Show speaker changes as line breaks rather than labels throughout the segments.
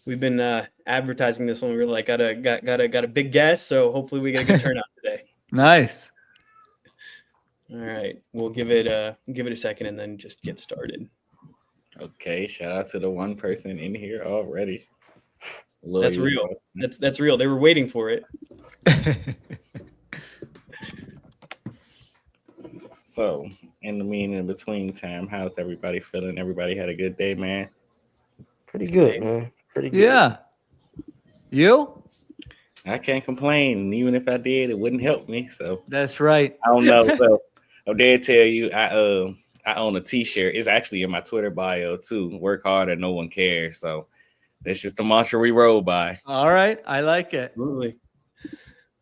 We've been advertising this one. We were like, got a big guest, so hopefully we get a good turnout today.
Nice.
All right, we'll give it a second and then just get started.
Okay, shout out to the one person in here already.
That's
Loyal.
real. That's real. They were waiting for it.
So, in the in between time, how's everybody feeling? Everybody had a good day, man.
Pretty good, man. Pretty good.
Yeah. You?
I can't complain. And even if I did, it wouldn't help me. So
That's right.
I don't know. So I'm there to tell you, I own a T-shirt. It's actually in my Twitter bio too. Work hard and no one cares. So that's just the mantra we roll by.
All right. I like it.
Absolutely.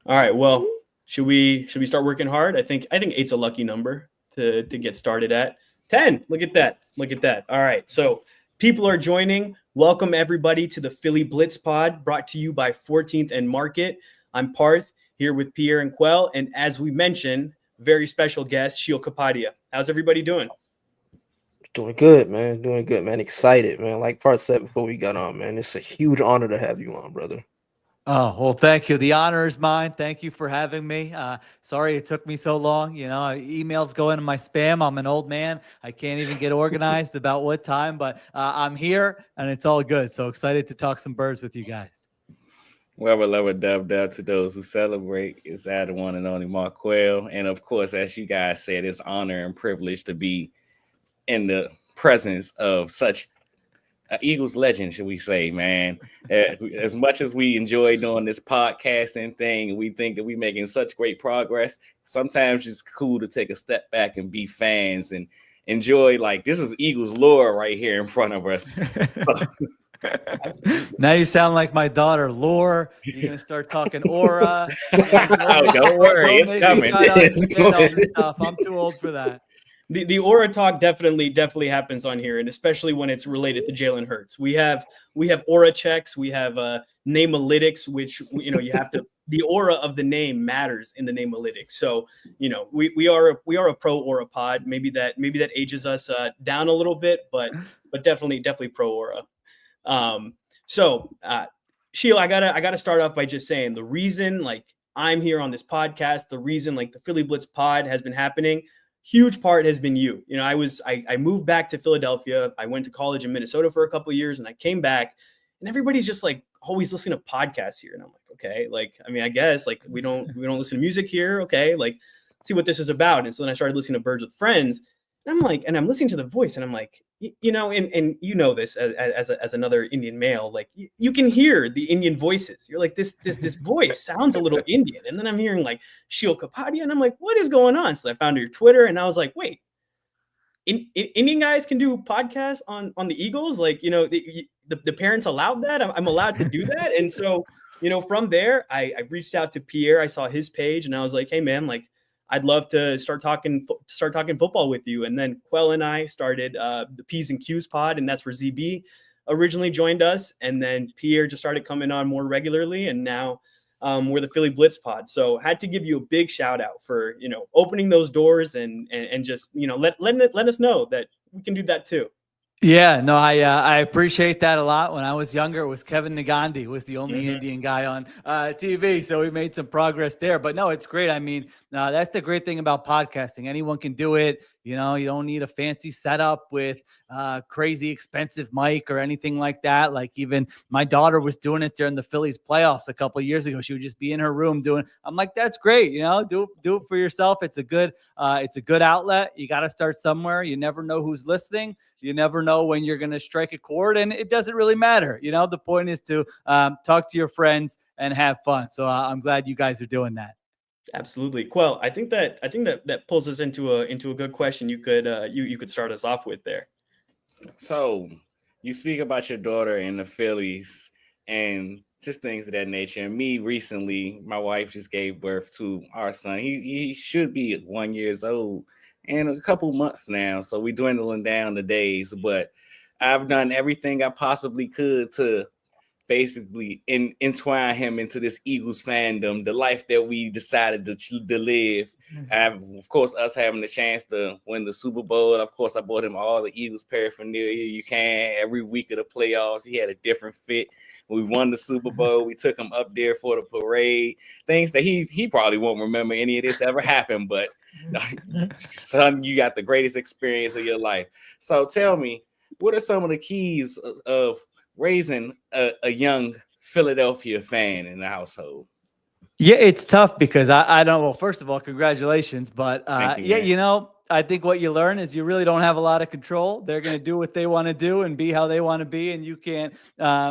All right. Well, should we start working hard? I think 8's a lucky number to get started at. 10. Look at that. All right. So people are joining. Welcome everybody to the Philly Blitz Pod, brought to you by 14th and Market. I'm Parth, here with Pierre and Quell, and as we mentioned, very special guest Sheil Kapadia. How's everybody doing?
Doing good, man. Doing good, man. Excited, man. Like Parth said before we got on, man, it's a huge honor to have you on, brother.
Oh, well, thank you. The honor is mine. Thank you for having me. Sorry it took me so long. You know, emails go into my spam. I'm an old man. I can't even get organized about what time, but I'm here and it's all good. So excited to talk some birds with you guys.
Well, beloved dub to those who celebrate. It's the one and only Mark Quell. And of course, as you guys said, it's honor and privilege to be in the presence of such Eagles legend, should we say, man. As much as we enjoy doing this podcasting thing, we think that we're making such great progress. Sometimes it's cool to take a step back and be fans and enjoy, like, this is Eagles lore right here in front of us.
Now you sound like my daughter, Lore. You're going to start talking aura.
Oh, don't worry. It's coming.
I'm too old for that.
The aura talk definitely happens on here, and especially when it's related to Jalen Hurts. We have aura checks, we have name-alytics, which you have to. The aura of the name matters in the name-alytics. So we are a pro aura pod. Maybe that ages us down a little bit, but definitely pro aura. So Sheil, I gotta start off by just saying the reason I'm here on this podcast, the reason the Philly Blitz pod has been happening. Huge part has been you. I moved back to Philadelphia. I went to college in Minnesota for a couple of years, and I came back, and everybody's just always listening to podcasts here. And I'm like, okay, I guess we don't listen to music here. Okay, let's see what this is about. And so then I started listening to Birds with Friends, and I'm listening to the voice, and I'm like, and this as another Indian male, you can hear the Indian voices. You're like, this voice sounds a little Indian. And then I'm hearing Sheil Kapadia, and I'm like, what is going on? So I found your Twitter, and I was like, wait, Indian guys can do podcasts on the Eagles? The parents allowed that? I'm allowed to do that? And so, from there, I reached out to Pierre. I saw his page, and I was like, hey man, I'd love to start talking football with you. And then Quell and I started the P's and Q's pod, and that's where ZB originally joined us. And then Pierre just started coming on more regularly, and now we're the Philly Blitz pod. So had to give you a big shout out for opening those doors and just let us know that we can do that too.
Yeah, no, I appreciate that a lot. When I was younger, it was Kevin Nagandi was the only Indian guy on TV. So we made some progress there. But no, it's great. I mean, that's the great thing about podcasting. Anyone can do it. You don't need a fancy setup with crazy expensive mic or anything like that. Even my daughter was doing it during the Phillies playoffs a couple of years ago. She would just be in her room doing. I'm like, that's great. Do it for yourself. It's a good outlet. You got to start somewhere. You never know who's listening. You never know when you're going to strike a chord, and it doesn't really matter. The point is to talk to your friends and have fun. So I'm glad you guys are doing that.
Absolutely. Quell, I think that pulls us into a good question. You could start us off with there.
So you speak about your daughter and the Phillies and just things of that nature. And me recently, my wife just gave birth to our son. He should be 1 year old in a couple months now. So we're dwindling down the days, but I've done everything I possibly could to basically entwine him into this Eagles fandom, the life that we decided to live. Of course, us having the chance to win the Super Bowl. Of course, I bought him all the Eagles paraphernalia you can. Every week of the playoffs, he had a different fit. When we won the Super Bowl, we took him up there for the parade. Things that he probably won't remember any of this ever happened. But son, you got the greatest experience of your life. So tell me, what are some of the keys of raising a young Philadelphia fan in the household?
Yeah, it's tough because I don't. Well, first of all, congratulations. But
Thank you,
yeah,
man.
you know, I think what you learn is you really don't have a lot of control. They're going to do what they want to do and be how they want to be, and you can't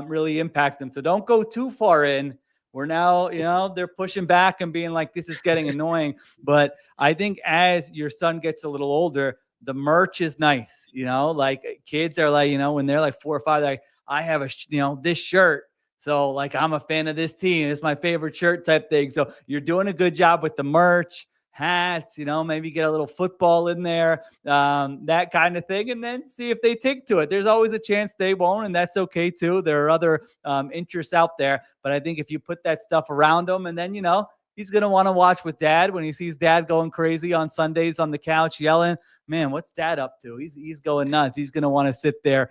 really impact them. So don't go too far in. We're now, you know, they're pushing back and being like, this is getting annoying. But I think as your son gets a little older, the merch is nice. You know, like kids are like, you know, when they're like 4 or 5, they're like, I have a, you know, this shirt. So like, I'm a fan of this team. It's my favorite shirt type thing. So you're doing a good job with the merch, hats, you know, maybe get a little football in there, that kind of thing, and then see if they take to it. There's always a chance they won't, and that's okay too. There are other interests out there, but I think if you put that stuff around them, and then, you know, he's going to want to watch with dad when he sees dad going crazy on Sundays on the couch yelling, man, what's dad up to? He's going nuts. He's going to want to sit there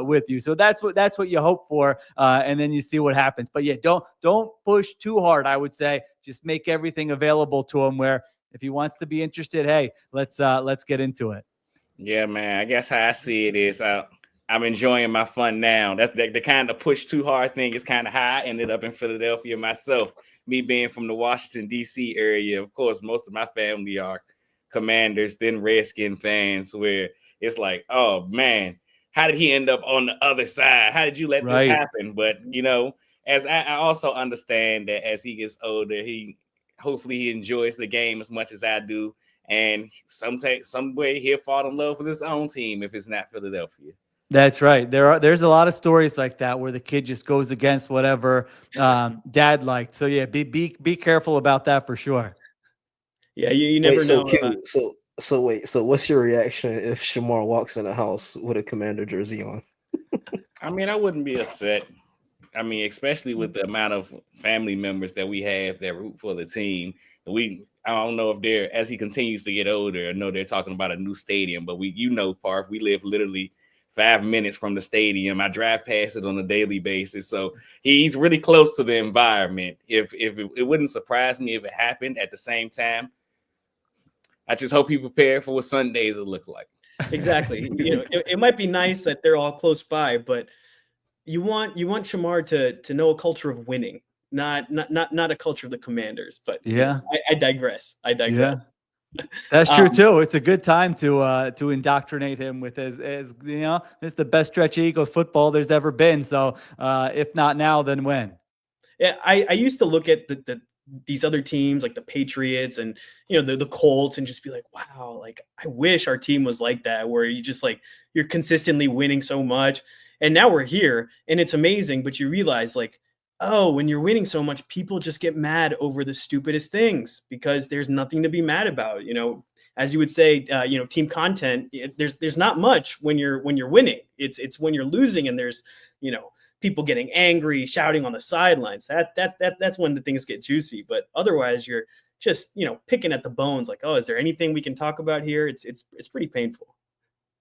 with you. So that's what you hope for. And then you see what happens. But yeah, don't push too hard. I would say just make everything available to him where if he wants to be interested, hey, let's get into it.
Yeah, man. I guess how I see it is I'm enjoying my fun now. That's the kind of push too hard thing is kind of how I ended up in Philadelphia myself. Me being from the Washington, D.C. area. Of course, most of my family are Commanders, then Redskin fans, where it's like, oh, man, how did he end up on the other side? How did you let this happen? But, you know, as I also understand that as he gets older, hopefully he enjoys the game as much as I do. And some way he'll fall in love with his own team if it's not Philadelphia.
That's right. There's a lot of stories like that where the kid just goes against whatever dad liked. So yeah, be careful about that for sure.
Yeah, you never know.
So what's your reaction if Shamar walks in the house with a Commander jersey on?
I mean, I wouldn't be upset. I mean, especially with the amount of family members that we have that root for the team. I don't know if as he continues to get older, I know they're talking about a new stadium, but Parth, we live literally 5 minutes from the stadium. I drive past it on a daily basis. So he's really close to the environment. If it wouldn't surprise me if it happened at the same time. I just hope he prepared for what Sundays will look like.
Exactly. You know, it might be nice that they're all close by, but you want Shamar to know a culture of winning, not a culture of the Commanders. But
yeah,
I digress.
Yeah. That's true too. It's a good time to indoctrinate him with as you know, it's the best stretch of Eagles football there's ever been. So if not now, then when?
Yeah, I used to look at these other teams like the Patriots and, you know, the Colts and just be like, wow, like I wish our team was like that, where you just like you're consistently winning so much. And now we're here and it's amazing, but you realize like, oh, when you're winning so much, people just get mad over the stupidest things because there's nothing to be mad about. You know, as you would say, you know, team content, there's not much when you're winning. It's when you're losing and there's, you know, people getting angry, shouting on the sidelines. That's when the things get juicy. But otherwise, you're just, you know, picking at the bones. Like, oh, is there anything we can talk about here? It's pretty painful.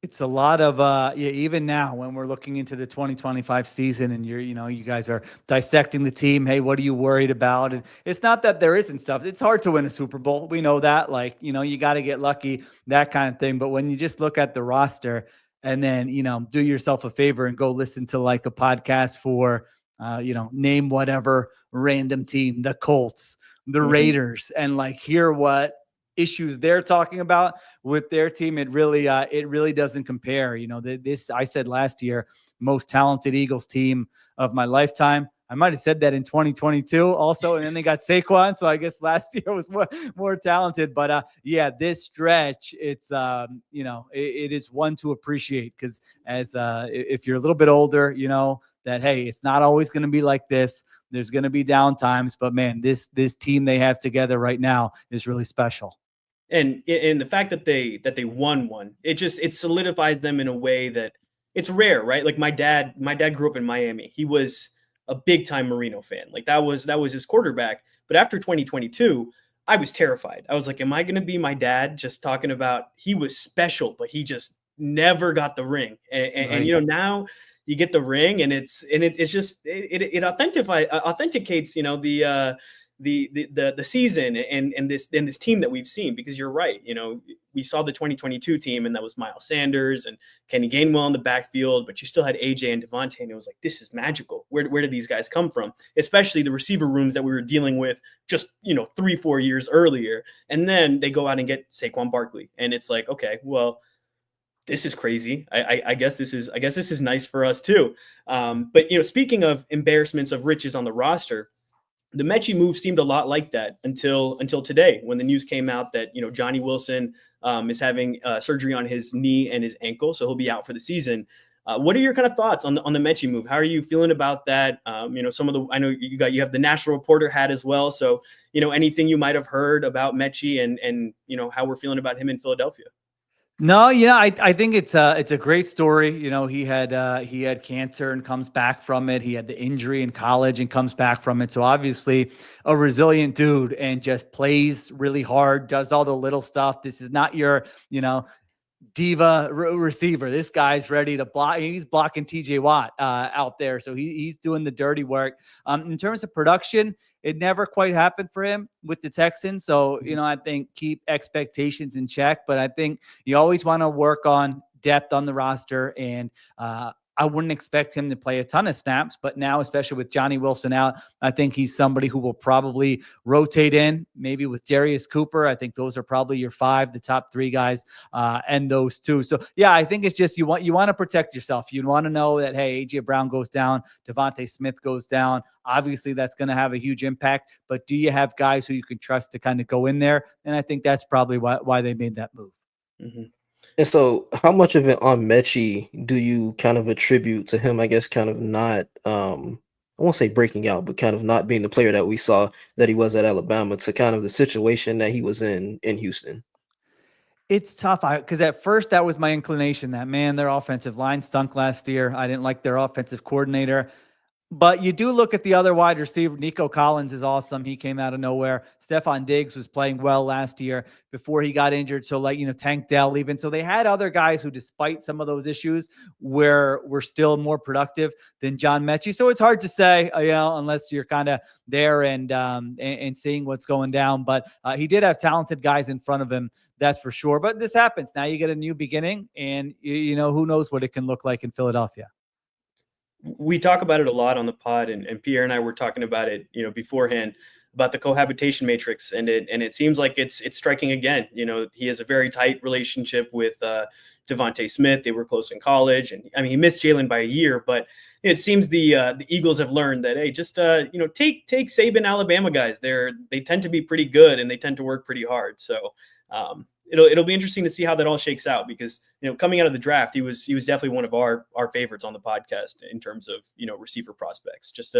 It's a lot of yeah, even now when we're looking into the 2025 season and you guys are dissecting the team. Hey, what are you worried about? And it's not that there isn't stuff. It's hard to win a Super Bowl. We know that, like, you know, you got to get lucky, that kind of thing. But when you just look at the roster and then, you know, do yourself a favor and go listen to like a podcast for, you know, name whatever random team, the Colts, the Raiders, and like hear what issues they're talking about with their team, it really doesn't compare. You know, this I said last year, most talented Eagles team of my lifetime. I might have said that in 2022 also, and then they got Saquon, so I guess last year was more talented. But yeah, this stretch, it's you know, it is one to appreciate because as if you're a little bit older, you know that hey, it's not always going to be like this. There's going to be down times, but man, this team they have together right now is really special.
And the fact that they won one, it solidifies them in a way that it's rare, right? Like my dad grew up in Miami. He was a big time Marino fan. Like that was his quarterback. But after 2022, I was terrified. I was like, am I going to be my dad just talking about he was special, but he just never got the ring. And you know, now you get the ring, and it's just it authenticates, you know, the season and this team that we've seen, because you're right. You know, we saw the 2022 team, and that was Miles Sanders and Kenny Gainwell in the backfield, but you still had AJ and Devontae, and it was like, this is magical. Where did these guys come from? Especially the receiver rooms that we were dealing with just, you know, 3-4 years earlier. And then they go out and get Saquon Barkley, and it's like, okay, well, this is crazy. I guess this is nice for us too. But you know, speaking of embarrassments of riches on the roster, the Mechie move seemed a lot like that until today, when the news came out that, you know, Johnny Wilson is having surgery on his knee and his ankle, so he'll be out for the season. What are your kind of thoughts on the Mechie move? How are you feeling about that? You know, I know you have the national reporter hat as well, so you know, anything you might have heard about Mechie and you know, how we're feeling about him in Philadelphia.
No, yeah, I think it's a great story. You know, he had cancer and comes back from it. He had the injury in college and comes back from it. So obviously a resilient dude, and just plays really hard, does all the little stuff. This is not your, you know, diva receiver. This guy's ready to block. He's blocking TJ Watt out there. So he's doing the dirty work. In terms of production, it never quite happened for him with the Texans. So, you know, I think keep expectations in check, but I think you always want to work on depth on the roster. And I wouldn't expect him to play a ton of snaps, but now, especially with Johnny Wilson out, I think he's somebody who will probably rotate in, maybe with Darius Cooper. I think those are probably your 5, the top 3 guys, and those 2. So yeah, I think it's just, you want to protect yourself. You want to know that, hey, AJ Brown goes down, Devontae Smith goes down. Obviously that's going to have a huge impact, but do you have guys who you can trust to kind of go in there? And I think that's probably why they made that move.
Mm-hmm.
And so, how much of it on Mechie do you kind of attribute to him, I guess, kind of not, I won't say breaking out, but kind of not being the player that we saw that he was at Alabama, to kind of the situation that he was in Houston?
It's tough because at first that was my inclination, that, man, their offensive line stunk last year. I didn't like their offensive coordinator. But you do look at the other wide receiver. Nico Collins is awesome. He came out of nowhere. Stephon Diggs was playing well last year before he got injured. So, like, you know, Tank Dell even. So they had other guys who, despite some of those issues, were still more productive than John Mechie. So it's hard to say, you know, unless you're kind of there and seeing what's going down. But he did have talented guys in front of him, that's for sure. But this happens. Now you get a new beginning, and you know, who knows what it can look like in Philadelphia.
We talk about it a lot on the pod, and Pierre and I were talking about it, you know, beforehand, about the cohabitation matrix, and it seems like it's striking again. You know, he has a very tight relationship with Devontae Smith. They were close in college, and I mean, he missed Jalen by a year, but it seems the Eagles have learned that, hey, just you know, take Saban Alabama guys. They tend to be pretty good, and they tend to work pretty hard. So it'll be interesting to see how that all shakes out, because, you know, coming out of the draft, he was definitely one of our favorites on the podcast in terms of, you know, receiver prospects. Just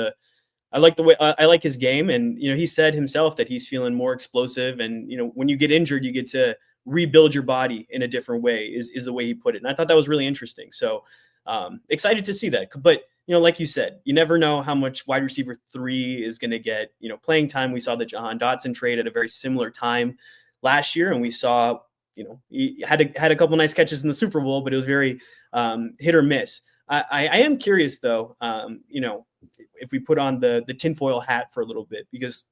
I like the way I like his game, and, you know, he said himself that he's feeling more explosive, and, you know, when you get injured, you get to rebuild your body in a different way, is the way he put it. And I thought that was really interesting. So excited to see that. But, you know, like you said, you never know how much wide receiver 3 is going to get, you know, playing time. We saw the Jahan Dotson trade at a very similar time last year, and we saw, you know, he had a couple nice catches in the Super Bowl, but it was very hit or miss. I am curious though, you know, if we put on the tinfoil hat for a little bit, because,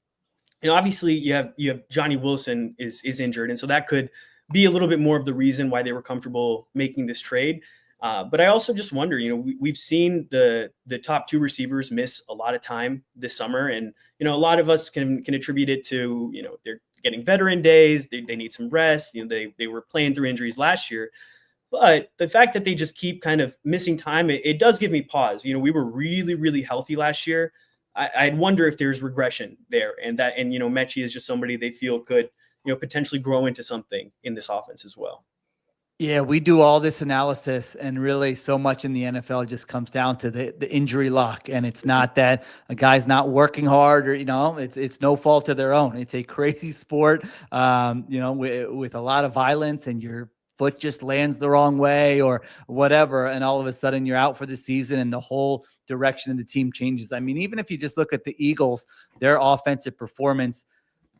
you know, obviously you have Johnny Wilson is injured, and so that could be a little bit more of the reason why they were comfortable making this trade. But I also just wonder, you know, we've seen the top 2 receivers miss a lot of time this summer, and, you know, a lot of us can attribute it to, you know, they're getting veteran days. They need some rest. You know, they were playing through injuries last year, but the fact that they just keep kind of missing time, it does give me pause. You know, we were really, really healthy last year. I'd wonder if there's regression there, and you know, Mechie is just somebody they feel could, you know, potentially grow into something in this offense as well.
Yeah, we do all this analysis, and really so much in the NFL just comes down to the injury luck. And it's not that a guy's not working hard, or, you know, it's no fault of their own. It's a crazy sport, you know, with a lot of violence, and your foot just lands the wrong way or whatever, and all of a sudden you're out for the season, and the whole direction of the team changes. I mean, even if you just look at the Eagles, their offensive performance,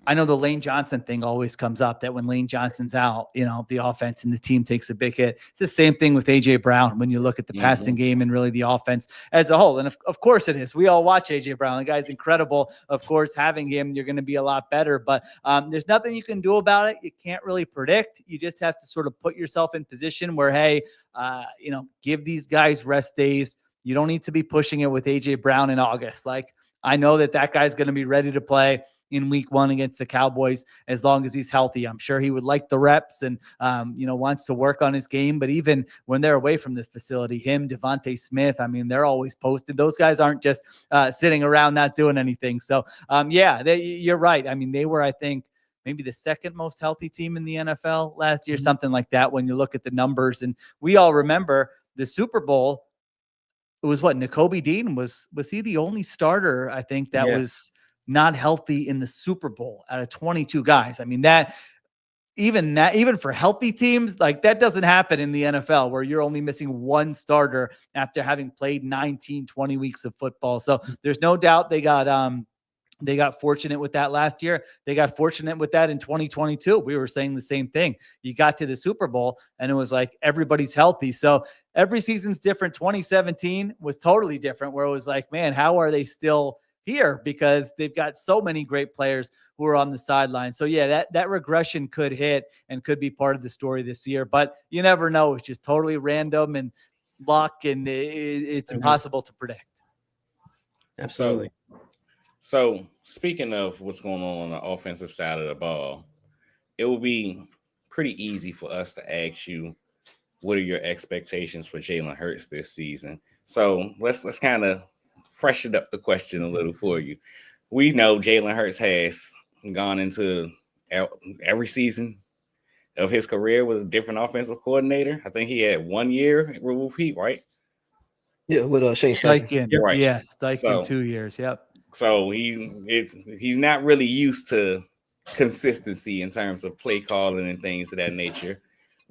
I know the Lane Johnson thing always comes up, that when Lane Johnson's out, the offense and the team takes a big hit. It's the same thing with A.J. Brown when you look at the passing game and really the offense as a whole. And of course it is. We all watch A.J. Brown. The guy's incredible. Of course, having him, you're going to be a lot better. But there's nothing you can do about it. You can't really predict. You just have to sort of put yourself in position where, hey, give these guys rest days. You don't need to be pushing it with A.J. Brown in August. Like, I know that guy's going to be ready to play in week 1 against the Cowboys, as long as he's healthy. I'm sure he would like the reps and, wants to work on his game. But even when they're away from the facility, him, Devontae Smith, I mean, they're always posted. Those guys aren't just sitting around not doing anything. So, you're right. I mean, they were, I think, maybe the second most healthy team in the NFL last year, something like that, when you look at the numbers. And we all remember the Super Bowl. It was what, Nakobe Dean was he the only starter, I think, that was not healthy in the Super Bowl out of 22 guys. I mean, even for healthy teams, like, that doesn't happen in the NFL, where you're only missing one starter after having played 19, 20 weeks of football. So there's no doubt they got fortunate with that last year. They got fortunate with that in 2022. We were saying the same thing. You got to the Super Bowl and it was like, everybody's healthy. So every season's different. 2017 was totally different, where it was like, man, how are they still here? Because they've got so many great players who are on the sideline. So yeah, that regression could hit and could be part of the story this year, but you never know. It's just totally random and luck, and it's impossible to predict.
Absolutely.
So speaking of what's going on the offensive side of the ball, it will be pretty easy for us to ask you, what are your expectations for Jalen Hurts this season? So let's kind of freshen up the question a little for you. We know Jalen Hurts has gone into every season of his career with a different offensive coordinator. I think he had 1 year at Rule Pete, right?
Yeah, with Shane Steichen.
Steichen.
Right.
Yes, Steichen, 2 years. Yep.
So he's not really used to consistency in terms of play calling and things of that nature.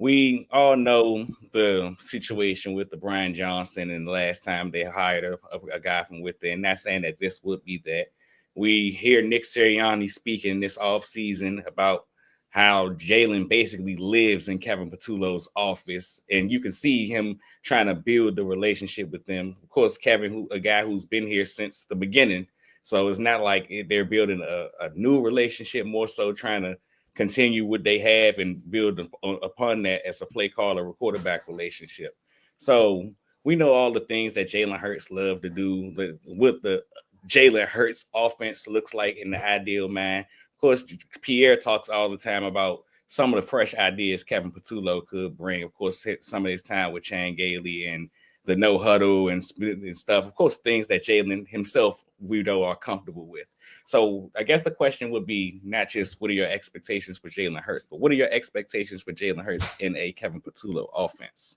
We all know the situation with the Brian Johnson, and the last time they hired a guy from within. Not saying that this would be that. We hear Nick Sirianni speaking this offseason about how Jalen basically lives in Kevin Patullo's office, and you can see him trying to build the relationship with them. Of course, Kevin, a guy who's been here since the beginning, so it's not like they're building a new relationship, more so trying to continue what they have and build upon that as a play caller or quarterback relationship. So we know all the things that Jalen Hurts love to do, what the Jalen Hurts offense looks like in the ideal mind. Of course, Pierre talks all the time about some of the fresh ideas Kevin Patullo could bring. Of course, some of his time with Chan Gailey and the no huddle and stuff. Of course, things that Jalen himself, we know, are comfortable with. So I guess the question would be not just what are your expectations for Jalen Hurts, but what are your expectations for Jalen Hurts in a Kevin Patullo offense?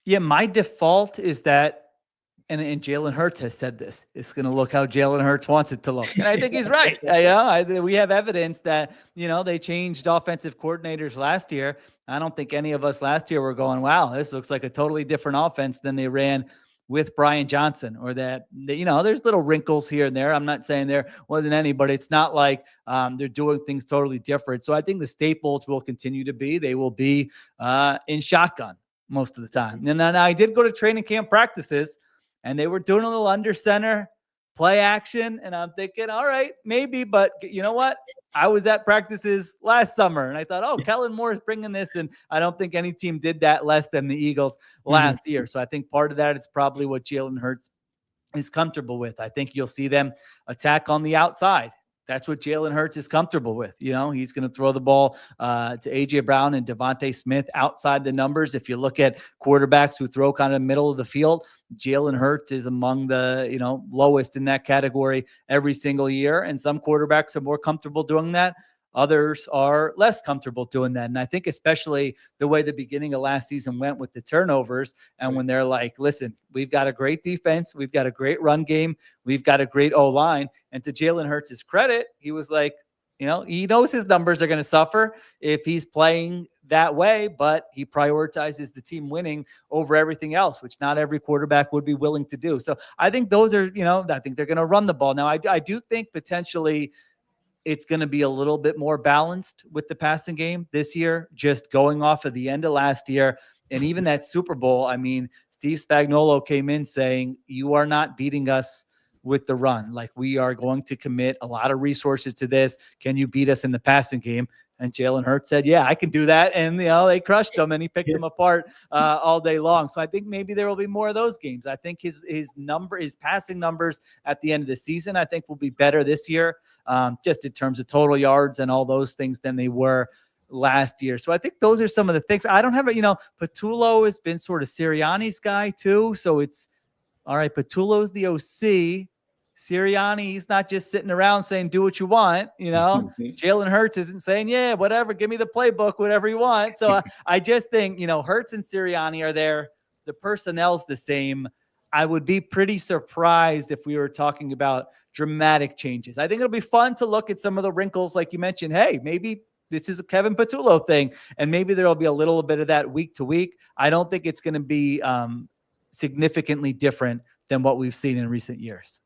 Yeah,
my default is that, and Jalen Hurts has said this, it's going to look how Jalen Hurts wants it to look. And I think he's right. We have evidence that, they changed offensive coordinators last year. I don't think any of us last year were going, wow, this looks like a totally different offense than they ran with Brian Johnson, or that, there's little wrinkles here and there. I'm not saying there wasn't any, but it's not like they're doing things totally different. So I think the staples will continue to be, they will be in shotgun most of the time. And then I did go to training camp practices, and they were doing a little under center play action. And I'm thinking, all right, maybe, but you know what? I was at practices last summer and I thought, oh, Kellen Moore is bringing this. And I don't think any team did that less than the Eagles last year. So I think part of that is probably what Jalen Hurts is comfortable with. I think you'll see them attack on the outside. That's what Jalen Hurts is comfortable with. He's going to throw the ball to A.J. Brown and Devontae Smith outside the numbers. If you look at quarterbacks who throw kind of middle of the field, Jalen Hurts is among the, lowest in that category every single year. And some quarterbacks are more comfortable doing that. Others are less comfortable doing that. And I think especially the way the beginning of last season went with the turnovers, and when they're like, listen, we've got a great defense, we've got a great run game, we've got a great O-line. And to Jalen Hurts' credit, he was like, he knows his numbers are going to suffer if he's playing that way, but he prioritizes the team winning over everything else, which not every quarterback would be willing to do. So I think those are, I think they're going to run the ball. Now, I do think potentially it's going to be a little bit more balanced with the passing game this year, just going off of the end of last year. And even that Super Bowl, I mean, Steve Spagnuolo came in saying, you are not beating us with the run. Like, we are going to commit a lot of resources to this. Can you beat us in the passing game? And Jalen Hurts said, yeah, I can do that. And, they crushed him and he picked him apart all day long. So I think maybe there will be more of those games. I think his passing numbers at the end of the season, I think will be better this year, just in terms of total yards and all those things than they were last year. So I think those are some of the things. I don't have Patullo has been sort of Sirianni's guy too. So it's all right. Patullo's the OC. Sirianni, he's not just sitting around saying, do what you want. Jalen Hurts isn't saying, yeah, whatever, give me the playbook, whatever you want. So I just think, Hurts and Sirianni are there. The personnel's the same. I would be pretty surprised if we were talking about dramatic changes. I think it'll be fun to look at some of the wrinkles, like you mentioned. Hey, maybe this is a Kevin Patullo thing, and maybe there'll be a little bit of that week to week. I don't think it's going to be significantly different than what we've seen in recent years.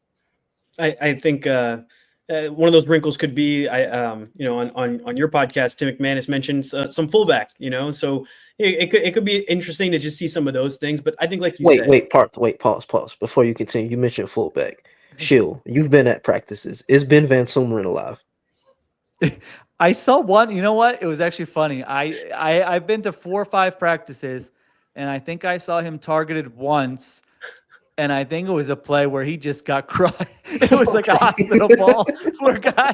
I think one of those wrinkles could be, on your podcast, Tim McManus mentioned some fullback, so it could be interesting to just see some of those things. But I think, like you said,
Parth, pause before you continue. You mentioned fullback. Sheil, you've been at practices. Is Ben Van Sumeren alive?
I saw one. You know what? It was actually funny. I've been to 4 or 5 practices, and I think I saw him targeted once. And I think it was a play where he just got crushed. It was like a hospital ball for a guy.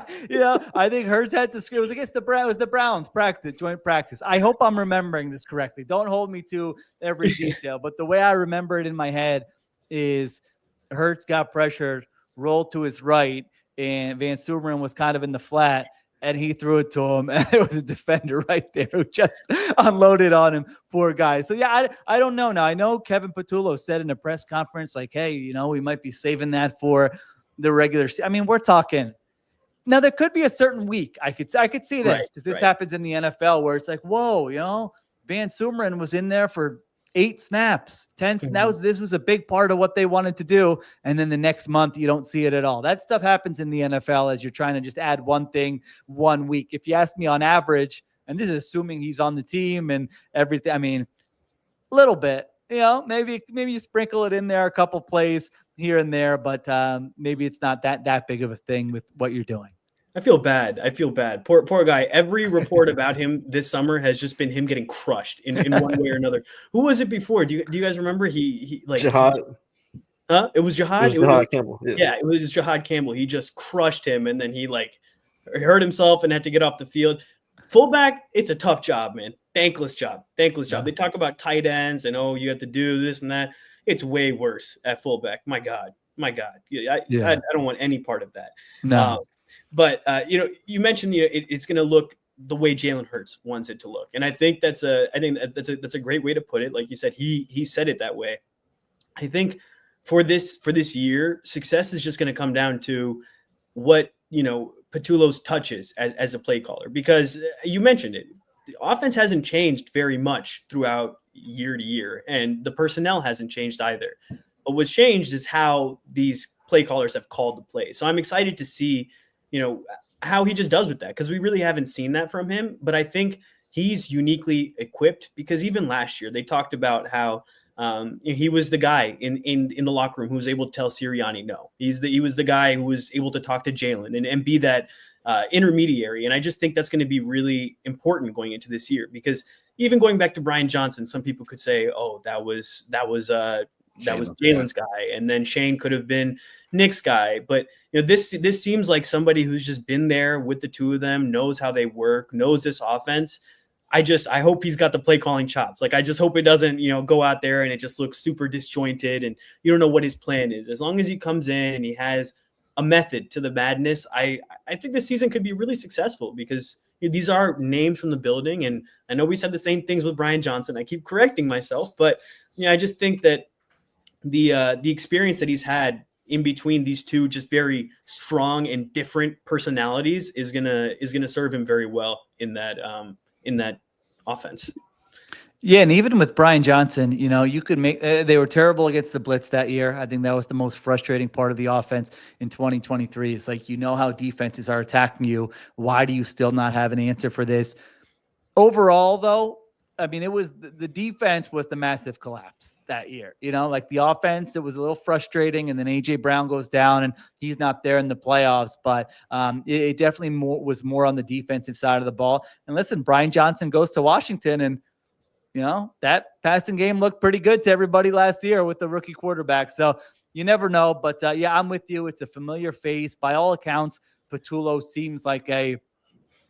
I think Hurts had to scream. It was against the Browns. It was the Browns joint practice. I hope I'm remembering this correctly. Don't hold me to every detail. But the way I remember it in my head is Hurts got pressured, rolled to his right, and Van Sumeren was kind of in the flat. And he threw it to him, and it was a defender right there who just unloaded on him. Poor guy. So, yeah, I don't know. Now, I know Kevin Patullo said in a press conference, like, hey, we might be saving that for the regular season. I mean, we're talking. Now, there could be a certain week. I could see this because this happens in the NFL where it's like, whoa, Van Sumeren was in there for 8 snaps, 10 snaps. This was a big part of what they wanted to do. And then the next month, you don't see it at all. That stuff happens in the NFL as you're trying to just add one thing 1 week. If you ask me on average, and this is assuming he's on the team and everything, I mean, a little bit, maybe you sprinkle it in there, a couple plays here and there, but maybe it's not that big of a thing with what you're doing.
I feel bad. Poor guy. Every report about him this summer has just been him getting crushed in one way or another. Who was it before? Do you guys remember? He
Jihad.
It was Jihad.
It was Jihad Campbell.
Yeah, it was Jihad Campbell. He just crushed him, and then he hurt himself and had to get off the field. Fullback, it's a tough job, man. Thankless job. They talk about tight ends and you have to do this and that. It's way worse at fullback. My God. I don't want any part of that.
No.
But you mentioned it's going to look the way Jalen Hurts wants it to look, and I think that's a great way to put it. Like you said, he said it that way. I think for this year, success is just going to come down to what Patullo's touches as a play caller, because you mentioned it. The offense hasn't changed very much throughout year to year, and the personnel hasn't changed either. But what's changed is how these play callers have called the play. So I'm excited to see how he just does with that, because we really haven't seen that from him. But I think he's uniquely equipped, because even last year they talked about how he was the guy in the locker room who was able to tell Sirianni no. He was the guy who was able to talk to Jalen and be that intermediary. And I just think that's going to be really important going into this year, because even going back to Brian Johnson, some people could say, oh, that was Jalen's guy, and then Shane could have been Nick's guy. But this seems like somebody who's just been there with the two of them, knows how they work, knows this offense. I hope he's got the play calling chops. I just hope it doesn't, go out there and it just looks super disjointed and you don't know what his plan is. As long as he comes in and he has a method to the madness, I think this season could be really successful, because these are names from the building. And I know we said the same things with Brian Johnson. I keep correcting myself, but I just think that the experience that he's had in between these two just very strong and different personalities is gonna serve him very well in that offense.
Yeah, and even with Brian Johnson, you know, you could make they were terrible against the blitz that year. I think that was the most frustrating part of the offense in 2023. It's like, you know how defenses are attacking you. Why do you still not have an answer for this? Overall, though, I mean, it was the defense was the massive collapse that year. You know, like the offense, it was a little frustrating, and then AJ Brown goes down and he's not there in the playoffs. But it definitely was more on the defensive side of the ball. And listen, Brian Johnson goes to Washington, and you know, that passing game looked pretty good to everybody last year with the rookie quarterback. So you never know. But yeah, I'm with you. It's a familiar face. By all accounts, Patullo seems like a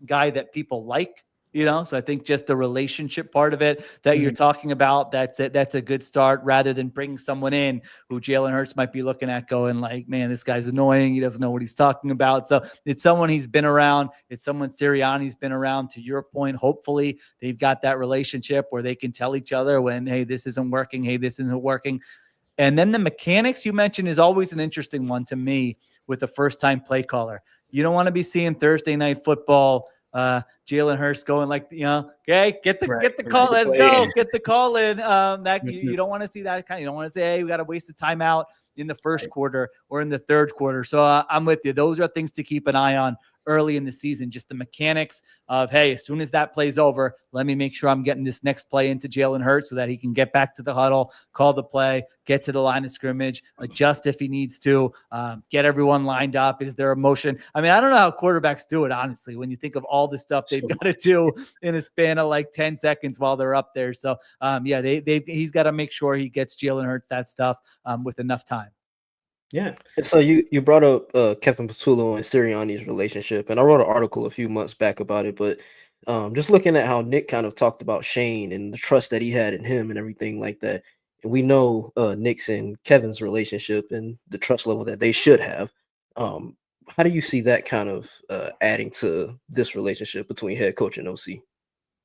guy that people like, you know, so I think just the relationship part of it that you're talking about, that's it. That's a good start rather than bringing someone in who Jalen Hurts might be looking at going like, man, this guy's annoying. He doesn't know what he's talking about. So it's someone he's been around. It's someone Sirianni's been around. To your point, hopefully they've got that relationship where they can tell each other when, hey, this isn't working. Hey, this isn't working. And then the mechanics you mentioned is always an interesting one to me with a first-time play caller. You don't want to be seeing Thursday night football, Jalen Hurts going like, you know, okay, get the call, let's go, get the call in. That you don't want to see that kind. You don't want to say, hey, we got to waste a timeout in the first quarter or in the third quarter. So I'm with you. Those are things to keep an eye on early in the season, just the mechanics of, hey, as soon as that play's over, let me make sure I'm getting this next play into Jalen Hurts so that he can get back to the huddle, call the play, get to the line of scrimmage, adjust if he needs to, get everyone lined up. Is there a motion? I mean, I don't know how quarterbacks do it, honestly, when you think of all the stuff they've got to do in a span of like 10 seconds while they're up there. So yeah, he's got to make sure he gets Jalen Hurts that stuff with enough time.
Yeah.
And so you brought up Kevin Patullo and Sirianni's relationship, and I wrote an article a few months back about it. But just looking at how Nick kind of talked about Shane and the trust that he had in him and everything like that, and we know Nick's and Kevin's relationship and the trust level that they should have. How do you see that kind of adding to this relationship between head coach and OC?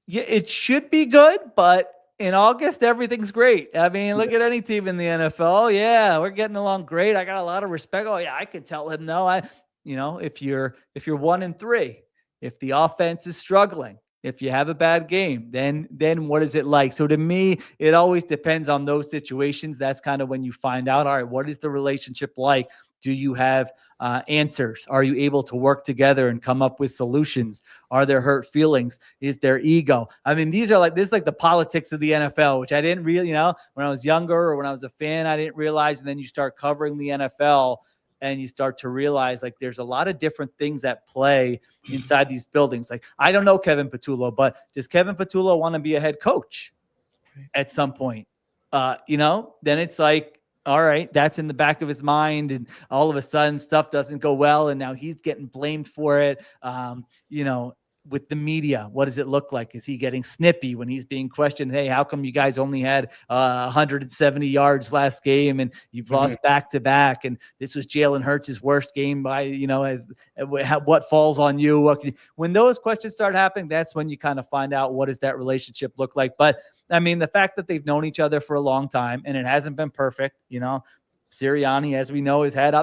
Yeah, it should be good, but in August, everything's great. I mean, look at any team in the NFL. Yeah, we're getting along great. I got a lot of respect. Oh yeah, I could tell him no. If you're 1-3, if the offense is struggling, if you have a bad game, then what is it like? So to me, it always depends on those situations. That's kind of when you find out, all right, what is the relationship like? Do you have answers? Are you able to work together and come up with solutions? Are there hurt feelings? Is there ego? I mean, this is like the politics of the NFL, which I didn't really, when I was younger or when I was a fan, I didn't realize. And then you start covering the NFL and you start to realize like there's a lot of different things at play inside these buildings. Like, I don't know Kevin Patullo, but does Kevin Patullo want to be a head coach at some point? Then it's like, all right, that's in the back of his mind, and all of a sudden stuff doesn't go well, and now he's getting blamed for it. With the media, what does it look like? Is he getting snippy when he's being questioned? Hey, how come you guys only had 170 yards last game and you've lost back-to-back? And this was Jalen Hurts' worst game by, what falls on you? When those questions start happening, that's when you kind of find out what does that relationship look like. But I mean, the fact that they've known each other for a long time and it hasn't been perfect, Sirianni, as we know, has had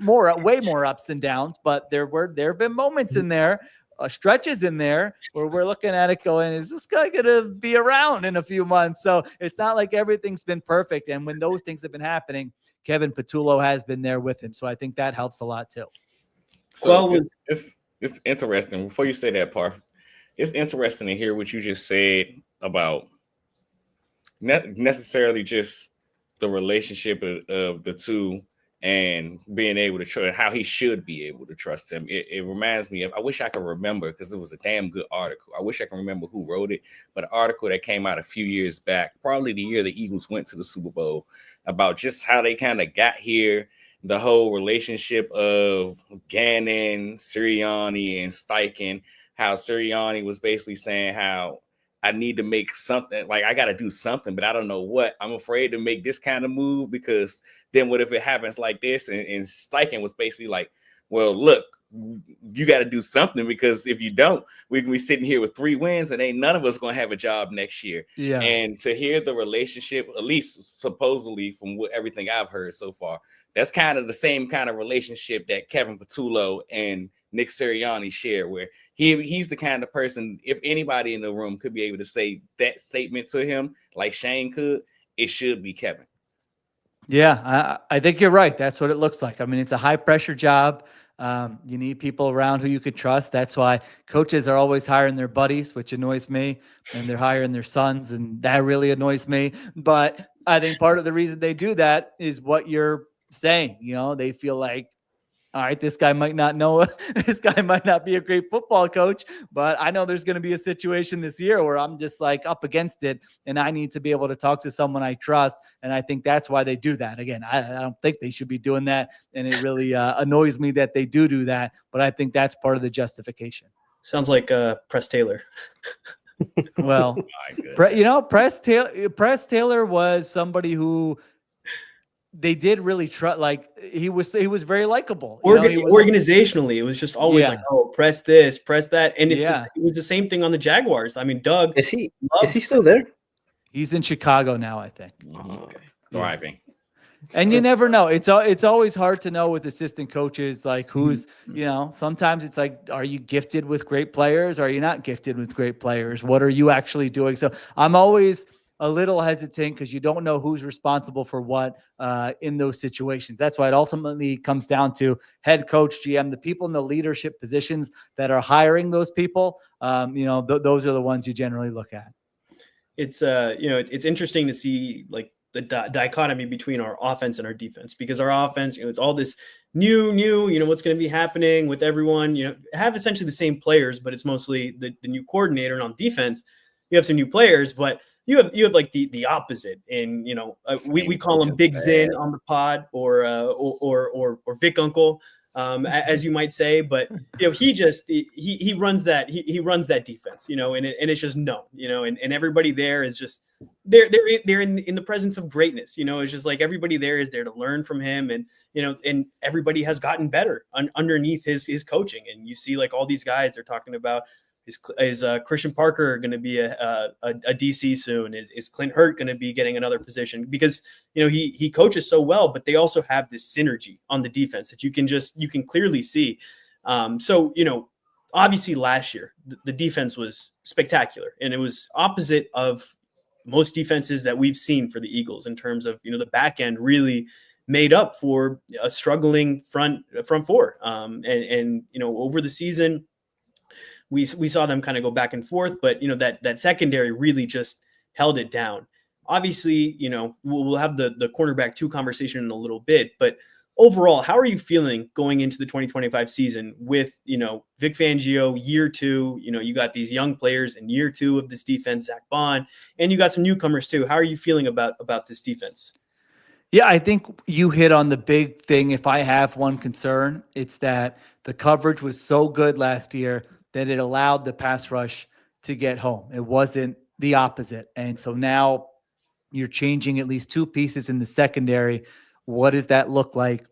way more ups than downs, but there have been moments in there, stretches in there where we're looking at it going, is this guy going to be around in a few months? So it's not like everything's been perfect. And when those things have been happening, Kevin Patullo has been there with him. So I think that helps a lot too.
So it's interesting. Before you say that, Parth, it's interesting to hear what you just said about not necessarily just the relationship of the two and being able to trust, how he should be able to trust him. It reminds me of, I wish I could remember, because it was a damn good article. I wish I can remember who wrote it, but an article that came out a few years back, probably the year the Eagles went to the Super Bowl, about just how they kind of got here, the whole relationship of Gannon, Sirianni, and Steichen, how Sirianni was basically saying how I need to make something, like I got to do something, but I don't know what. I'm afraid to make this kind of move because then what if it happens like this? And Steichen was basically like, well, look, you got to do something, because if you don't, we can be sitting here with 3 wins and ain't none of us going to have a job next year.
Yeah.
And to hear the relationship, at least supposedly from everything I've heard so far, that's kind of the same kind of relationship that Kevin Patullo and Nick Sirianni shared, where he's the kind of person, if anybody in the room could be able to say that statement to him, like Shane could, it should be Kevin.
Yeah, I think you're right. That's what it looks like. I mean, it's a high pressure job. You need people around who you could trust. That's why coaches are always hiring their buddies, which annoys me, and they're hiring their sons, and that really annoys me. But I think part of the reason they do that is what you're saying. You know, they feel like, all right, this guy might not know, this guy might not be a great football coach, but I know there's going to be a situation this year where I'm just like up against it, and I need to be able to talk to someone I trust. And I think that's why they do that. Again, I don't think they should be doing that, and it really annoys me that they do that. But I think that's part of the justification.
Sounds like Press Taylor.
Well, Press Taylor was somebody who they did really trust. Like he was very likable.
Organizationally, it was just always like, oh, press this, press that, and it was the same thing on the Jaguars. I mean, Doug
is he still there?
He's in Chicago now, I think.
Okay. Thriving.
And you never know. It's always hard to know with assistant coaches, like who's, sometimes it's like, are you gifted with great players? Are you not gifted with great players? What are you actually doing? So I'm always a little hesitant because you don't know who's responsible for what in those situations. That's why it ultimately comes down to head coach, GM, the people in the leadership positions that are hiring those people. Those are the ones you generally look at.
It's it's interesting to see like the dichotomy between our offense and our defense, because our offense, it's all this new, what's going to be happening with everyone, have essentially the same players, but it's mostly the new coordinator. And on defense, you have some new players, but you have like the opposite. And, we call him Big Zin on the pod or Vic Uncle, as you might say, but he runs that, he runs that defense, and it's just known, and everybody there is just, they're in the presence of greatness. It's just like everybody there is there to learn from him. And, and everybody has gotten better underneath his coaching. And you see like all these guys they're talking about, is Christian Parker going to be a DC soon? Is Clint Hurt going to be getting another position? Because, he coaches so well, but they also have this synergy on the defense that you can clearly see. So, obviously last year, the defense was spectacular, and it was opposite of most defenses that we've seen for the Eagles in terms of, the back end really made up for a struggling front four. And over the season, we saw them kind of go back and forth, but that secondary really just held it down. Obviously, we'll have the cornerback 2 conversation in a little bit, but overall, how are you feeling going into the 2025 season with, Vic Fangio, year 2, you got these young players in year 2 of this defense, Zach Bond, and you got some newcomers too. How are you feeling about this defense?
Yeah, I think you hit on the big thing. If I have one concern, it's that the coverage was so good last year that it allowed the pass rush to get home. It wasn't the opposite. And so now you're changing at least 2 pieces in the secondary. What does that look like?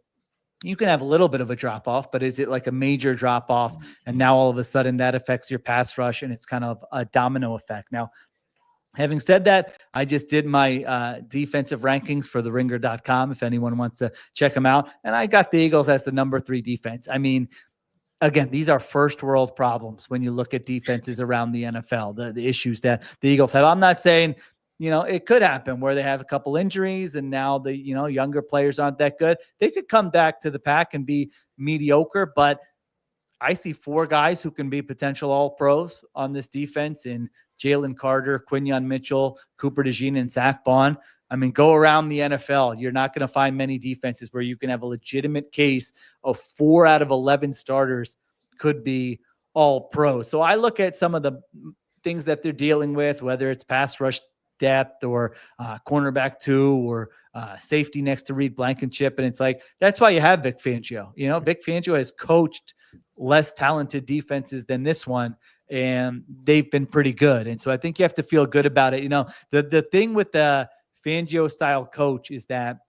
You can have a little bit of a drop off, but is it like a major drop off? And now all of a sudden that affects your pass rush, and it's kind of a domino effect. Now, having said that, I just did my defensive rankings for theringer.com if anyone wants to check them out. And I got the Eagles as the number 3 defense. I mean, again, these are first world problems when you look at defenses around the NFL, the issues that the Eagles have. I'm not saying, it could happen where they have a couple injuries and now the, younger players aren't that good. They could come back to the pack and be mediocre, but I see 4 guys who can be potential all pros on this defense in Jalen Carter, Quinyon Mitchell, Cooper DeJean, and Zach Bond. I mean, go around the NFL. You're not going to find many defenses where you can have a legitimate case of 4 out of 11 starters could be all pros. So I look at some of the things that they're dealing with, whether it's pass rush depth or cornerback 2 or safety next to Reed Blankenship. And it's like, that's why you have Vic Fangio. Vic Fangio has coached less talented defenses than this one, and they've been pretty good. And so I think you have to feel good about it. The thing with the Fangio style coach is that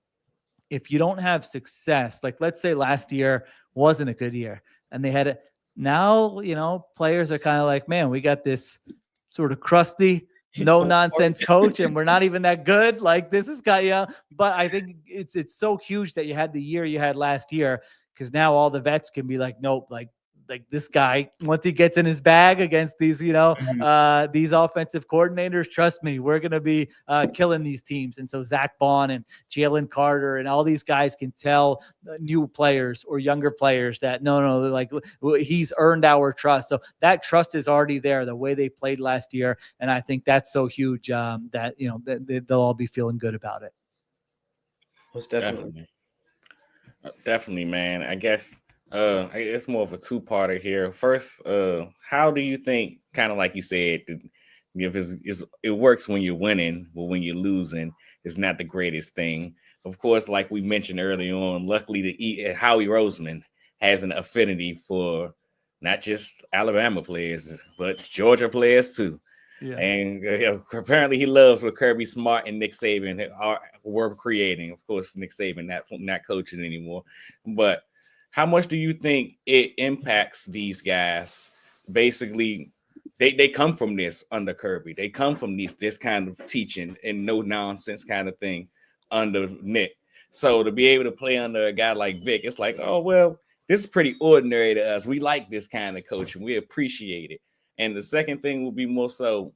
if you don't have success, like let's say last year wasn't a good year and they had it now, players are kind of like, man, we got this sort of crusty, no nonsense coach and we're not even that good. Like this is but I think it's so huge that you had the year you had last year, because now all the vets can be like, nope, like like this guy, once he gets in his bag against these, these offensive coordinators, trust me, we're going to be killing these teams. And so Zach Bond and Jalen Carter and all these guys can tell new players or younger players that no, like he's earned our trust. So that trust is already there, the way they played last year. And I think that's so huge that, they'll all be feeling good about it.
Most definitely.
Definitely, man. I guess it's more of a two-parter here. First, how do you think, kind of like you said, if it works when you're winning, but when you're losing, it's not the greatest thing. Of course, like we mentioned early on, luckily Howie Roseman has an affinity for not just Alabama players, but Georgia players too. Yeah. And apparently he loves what Kirby Smart and Nick Saban were creating. Of course, Nick Saban not coaching anymore. But how much do you think it impacts these guys? Basically, they come from this under Kirby. They come from this kind of teaching and no nonsense kind of thing under Nick. So to be able to play under a guy like Vic, it's like, oh, well, this is pretty ordinary to us. We like this kind of coaching. We appreciate it. And the second thing will be more so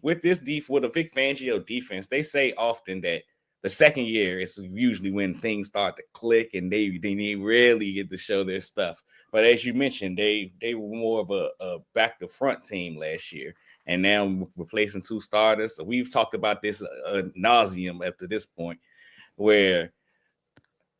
with this with a Vic Fangio defense, they say often that the second year is usually when things start to click and they really get to show their stuff. But as you mentioned, they were more of a back to front team last year, and now replacing two starters. So we've talked about this ad nauseum up to this point, where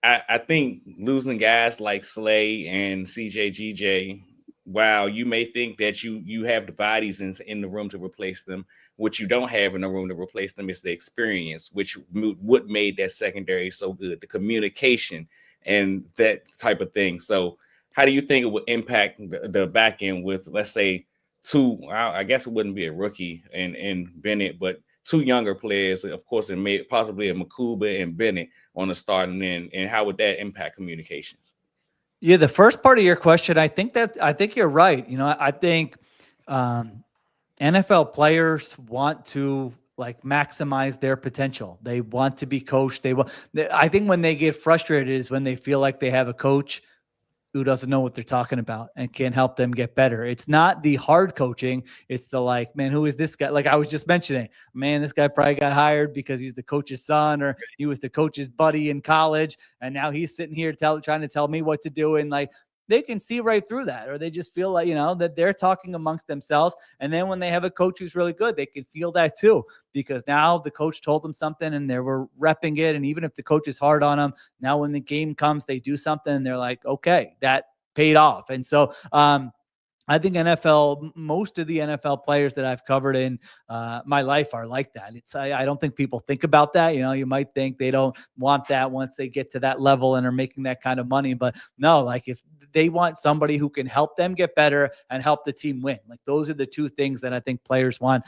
I think losing guys like Slay and CJ, wow, you may think that you have the bodies in the room to replace them. What you don't have in the room to replace them is the experience, which what made that secondary so good, the communication and that type of thing. So how do you think it would impact the back end with, let's say, two, I guess it wouldn't be a rookie and Bennett, but two younger players, of course, and possibly a Makuba and Bennett on the starting end, and how would that impact communications?
Yeah, the first part of your question, I think you're right. I think NFL players want to maximize their potential. They want to be coached. I think when they get frustrated is when they feel like they have a coach who doesn't know what they're talking about and can't help them get better. It's not the hard coaching. It's the man, who is this guy? Like I was just mentioning, man, this guy probably got hired because he's the coach's son or he was the coach's buddy in college. And now he's sitting here trying to tell me what to do. And they can see right through that, or they just feel like, that they're talking amongst themselves. And then when they have a coach who's really good, they can feel that too, because now the coach told them something and they were repping it. And even if the coach is hard on them, now when the game comes, they do something and they're like, okay, that paid off. And so, I think most of the NFL players that I've covered in my life are like that. I don't think people think about that. You might think they don't want that once they get to that level and are making that kind of money. But no, if they want somebody who can help them get better and help the team win. Those are the two things that I think players want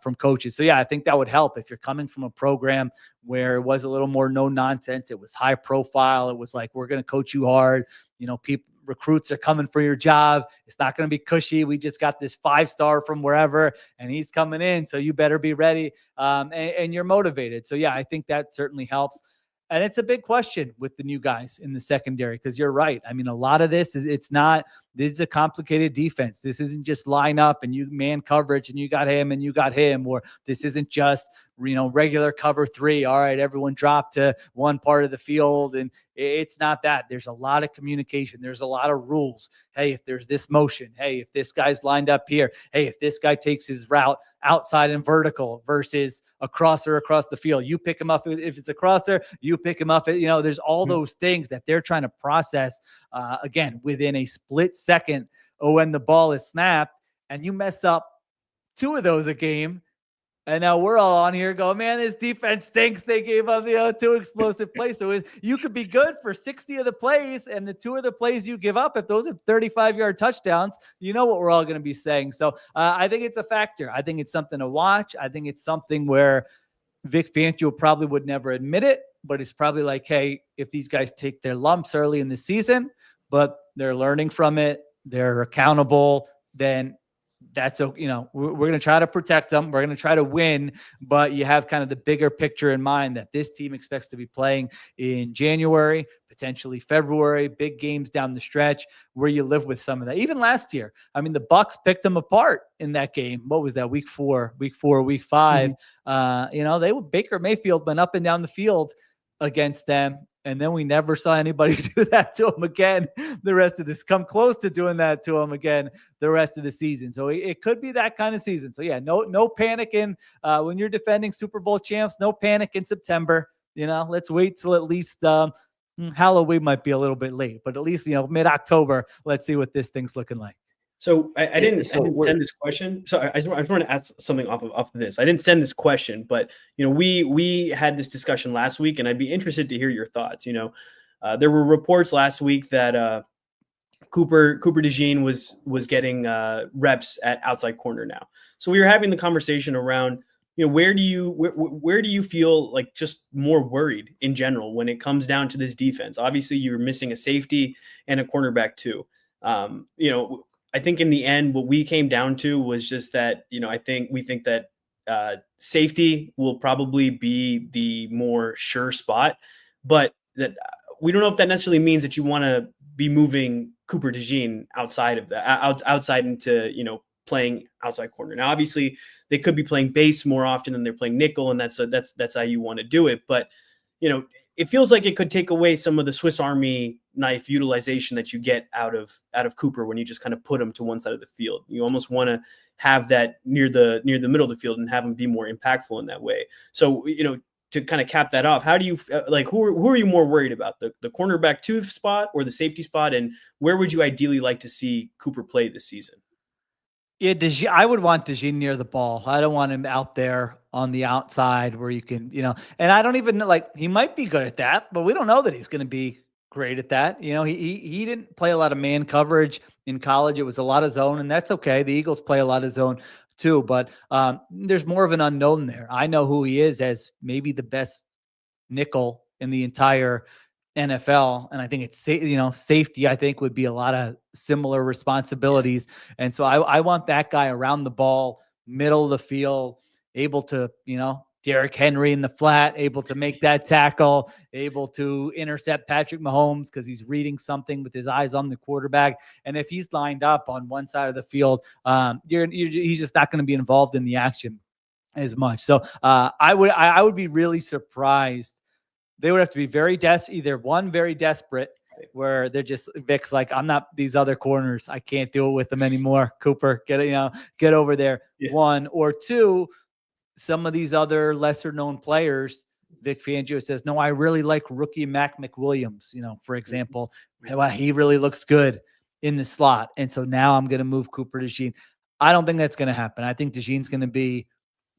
from coaches. So yeah, I think that would help if you're coming from a program where it was a little more no nonsense. It was high profile. It was like, we're going to coach you hard. Recruits are coming for your job. It's not going to be cushy. We just got this 5-star from wherever and he's coming in. So you better be ready. And you're motivated. So yeah, I think that certainly helps. And it's a big question with the new guys in the secondary, because you're right. I mean, a lot of this is this is a complicated defense. This isn't just line up and you man coverage and you got him and you got him, or this isn't just, regular cover 3. All right, everyone drop to one part of the field. And it's not that. There's a lot of communication. There's a lot of rules. Hey, if there's this motion, hey, if this guy's lined up here, hey, if this guy takes his route outside and vertical versus a crosser across the field, you pick him up. If it's a crosser, you pick him up. There's all those things that they're trying to process, again, within a split second when the ball is snapped, and you mess up 2 of those a game. And now we're all on here going, man, this defense stinks. They gave up the 2 explosive plays. So you could be good for 60 of the plays, and the 2 of the plays you give up, if those are 35-yard touchdowns, you know what we're all going to be saying. So I think it's a factor. I think it's something to watch. I think it's something where Vic Fangio probably would never admit it, but it's probably like, hey, if these guys take their lumps early in the season, but they're learning from it, they're accountable, then that's, we're going to try to protect them. We're going to try to win, but you have kind of the bigger picture in mind that this team expects to be playing in January, potentially February, big games down the stretch where you live with some of that. Even last year, I mean, the Bucks picked them apart in that game. What was that? Week 4, week 5. Baker Mayfield went up and down the field against them. And then we never saw anybody do that to him again the rest of this, come close to doing that to him again the rest of the season. So it could be that kind of season. So yeah, no panic when you're defending Super Bowl champs, no panic in September. Let's wait till at least Halloween might be a little bit late, but at least, mid-October, let's see what this thing's looking like.
So I didn't send this question. So I just want to ask something off of this. I didn't send this question, but we had this discussion last week, and I'd be interested to hear your thoughts. There were reports last week that Cooper DeJean was getting reps at outside corner now. So we were having the conversation around where do you feel like just more worried in general when it comes down to this defense? Obviously, you're missing a safety and a cornerback too. I think in the end, what we came down to was just that, we think that safety will probably be the more sure spot, but that we don't know if that necessarily means that you want to be moving Cooper DeJean outside of that, outside into, playing outside corner. Now, obviously they could be playing base more often than they're playing nickel, and that's how you want to do it. But, it feels like it could take away some of the Swiss Army knife utilization that you get out of Cooper when you just kind of put him to one side of the field. You almost want to have that near the middle of the field and have him be more impactful in that way. So, to kind of cap that off, how do you who are you more worried about, the cornerback 2 spot or the safety spot, and where would you ideally like to see Cooper play this season?
Yeah, I would want DeJean near the ball. I don't want him out there on the outside where you can, and I don't even he might be good at that, but we don't know that he's going to be great at that. He didn't play a lot of man coverage in college. It was a lot of zone, and that's okay. The Eagles play a lot of zone too, but there's more of an unknown there. I know who he is as maybe the best nickel in the entire NFL. And I think it's, safety, I think, would be a lot of similar responsibilities. And so I want that guy around the ball, middle of the field, able to, Derrick Henry in the flat, able to make that tackle, able to intercept Patrick Mahomes because he's reading something with his eyes on the quarterback. And if he's lined up on one side of the field, he's just not going to be involved in the action as much. So I would be really surprised. They would have to be very very desperate, where they're just, Vic's like, I'm not these other corners. I can't deal with them anymore. Cooper, get over there. Yeah. 1 or 2, some of these other lesser known players, Vic Fangio says, no, I really like rookie Mac McWilliams, for example. Well, he really looks good in the slot. And so now I'm going to move Cooper DeJean. I don't think that's going to happen. I think DeJean's going to be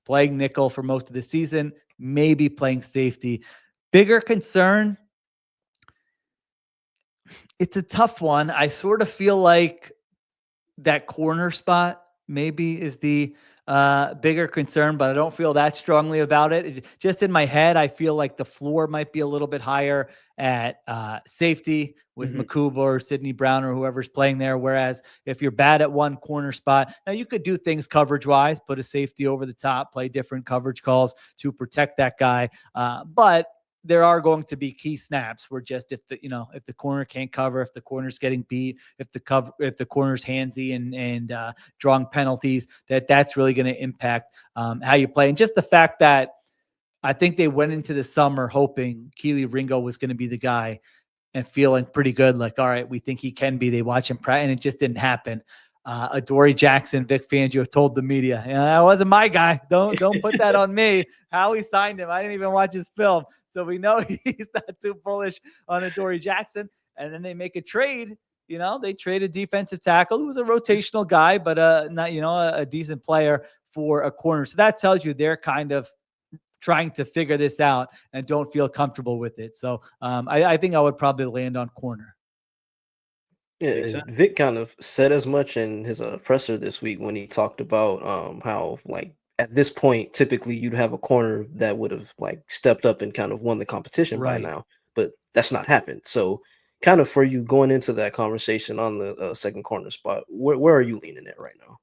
playing nickel for most of the season, maybe playing safety. Bigger concern, it's a tough one. I sort of feel like that corner spot maybe is the bigger concern, but I don't feel that strongly about it. Just in my head, I feel like the floor might be a little bit higher at safety with Makuba or Sidney Brown or whoever's playing there. Whereas if you're bad at one corner spot, now you could do things coverage-wise, put a safety over the top, play different coverage calls to protect that guy. But there are going to be key snaps where just if the corner can't cover, if the corner's getting beat, if the corner's handsy and drawing penalties, that's really going to impact how you play. And just the fact that I think they went into the summer hoping Keely Ringo was going to be the guy and feeling pretty good. Like, all right, we think he can be. They watch him practice, and it just didn't happen. Adoree Jackson, Vic Fangio told the media, that wasn't my guy. Don't put that on me. How he signed him, I didn't even watch his film. So we know he's not too bullish on Adoree Jackson. And then they make a trade. They trade a defensive tackle who was a rotational guy, but not a decent player for a corner. So that tells you they're kind of trying to figure this out and don't feel comfortable with it. So I think I would probably land on corner.
Yeah, Vic kind of said as much in his presser this week when he talked about how, like, at this point, typically you'd have a corner that would have stepped up and kind of won the competition by now, but that's not happened. So kind of for you going into that conversation on the second corner spot, where are you leaning at right now?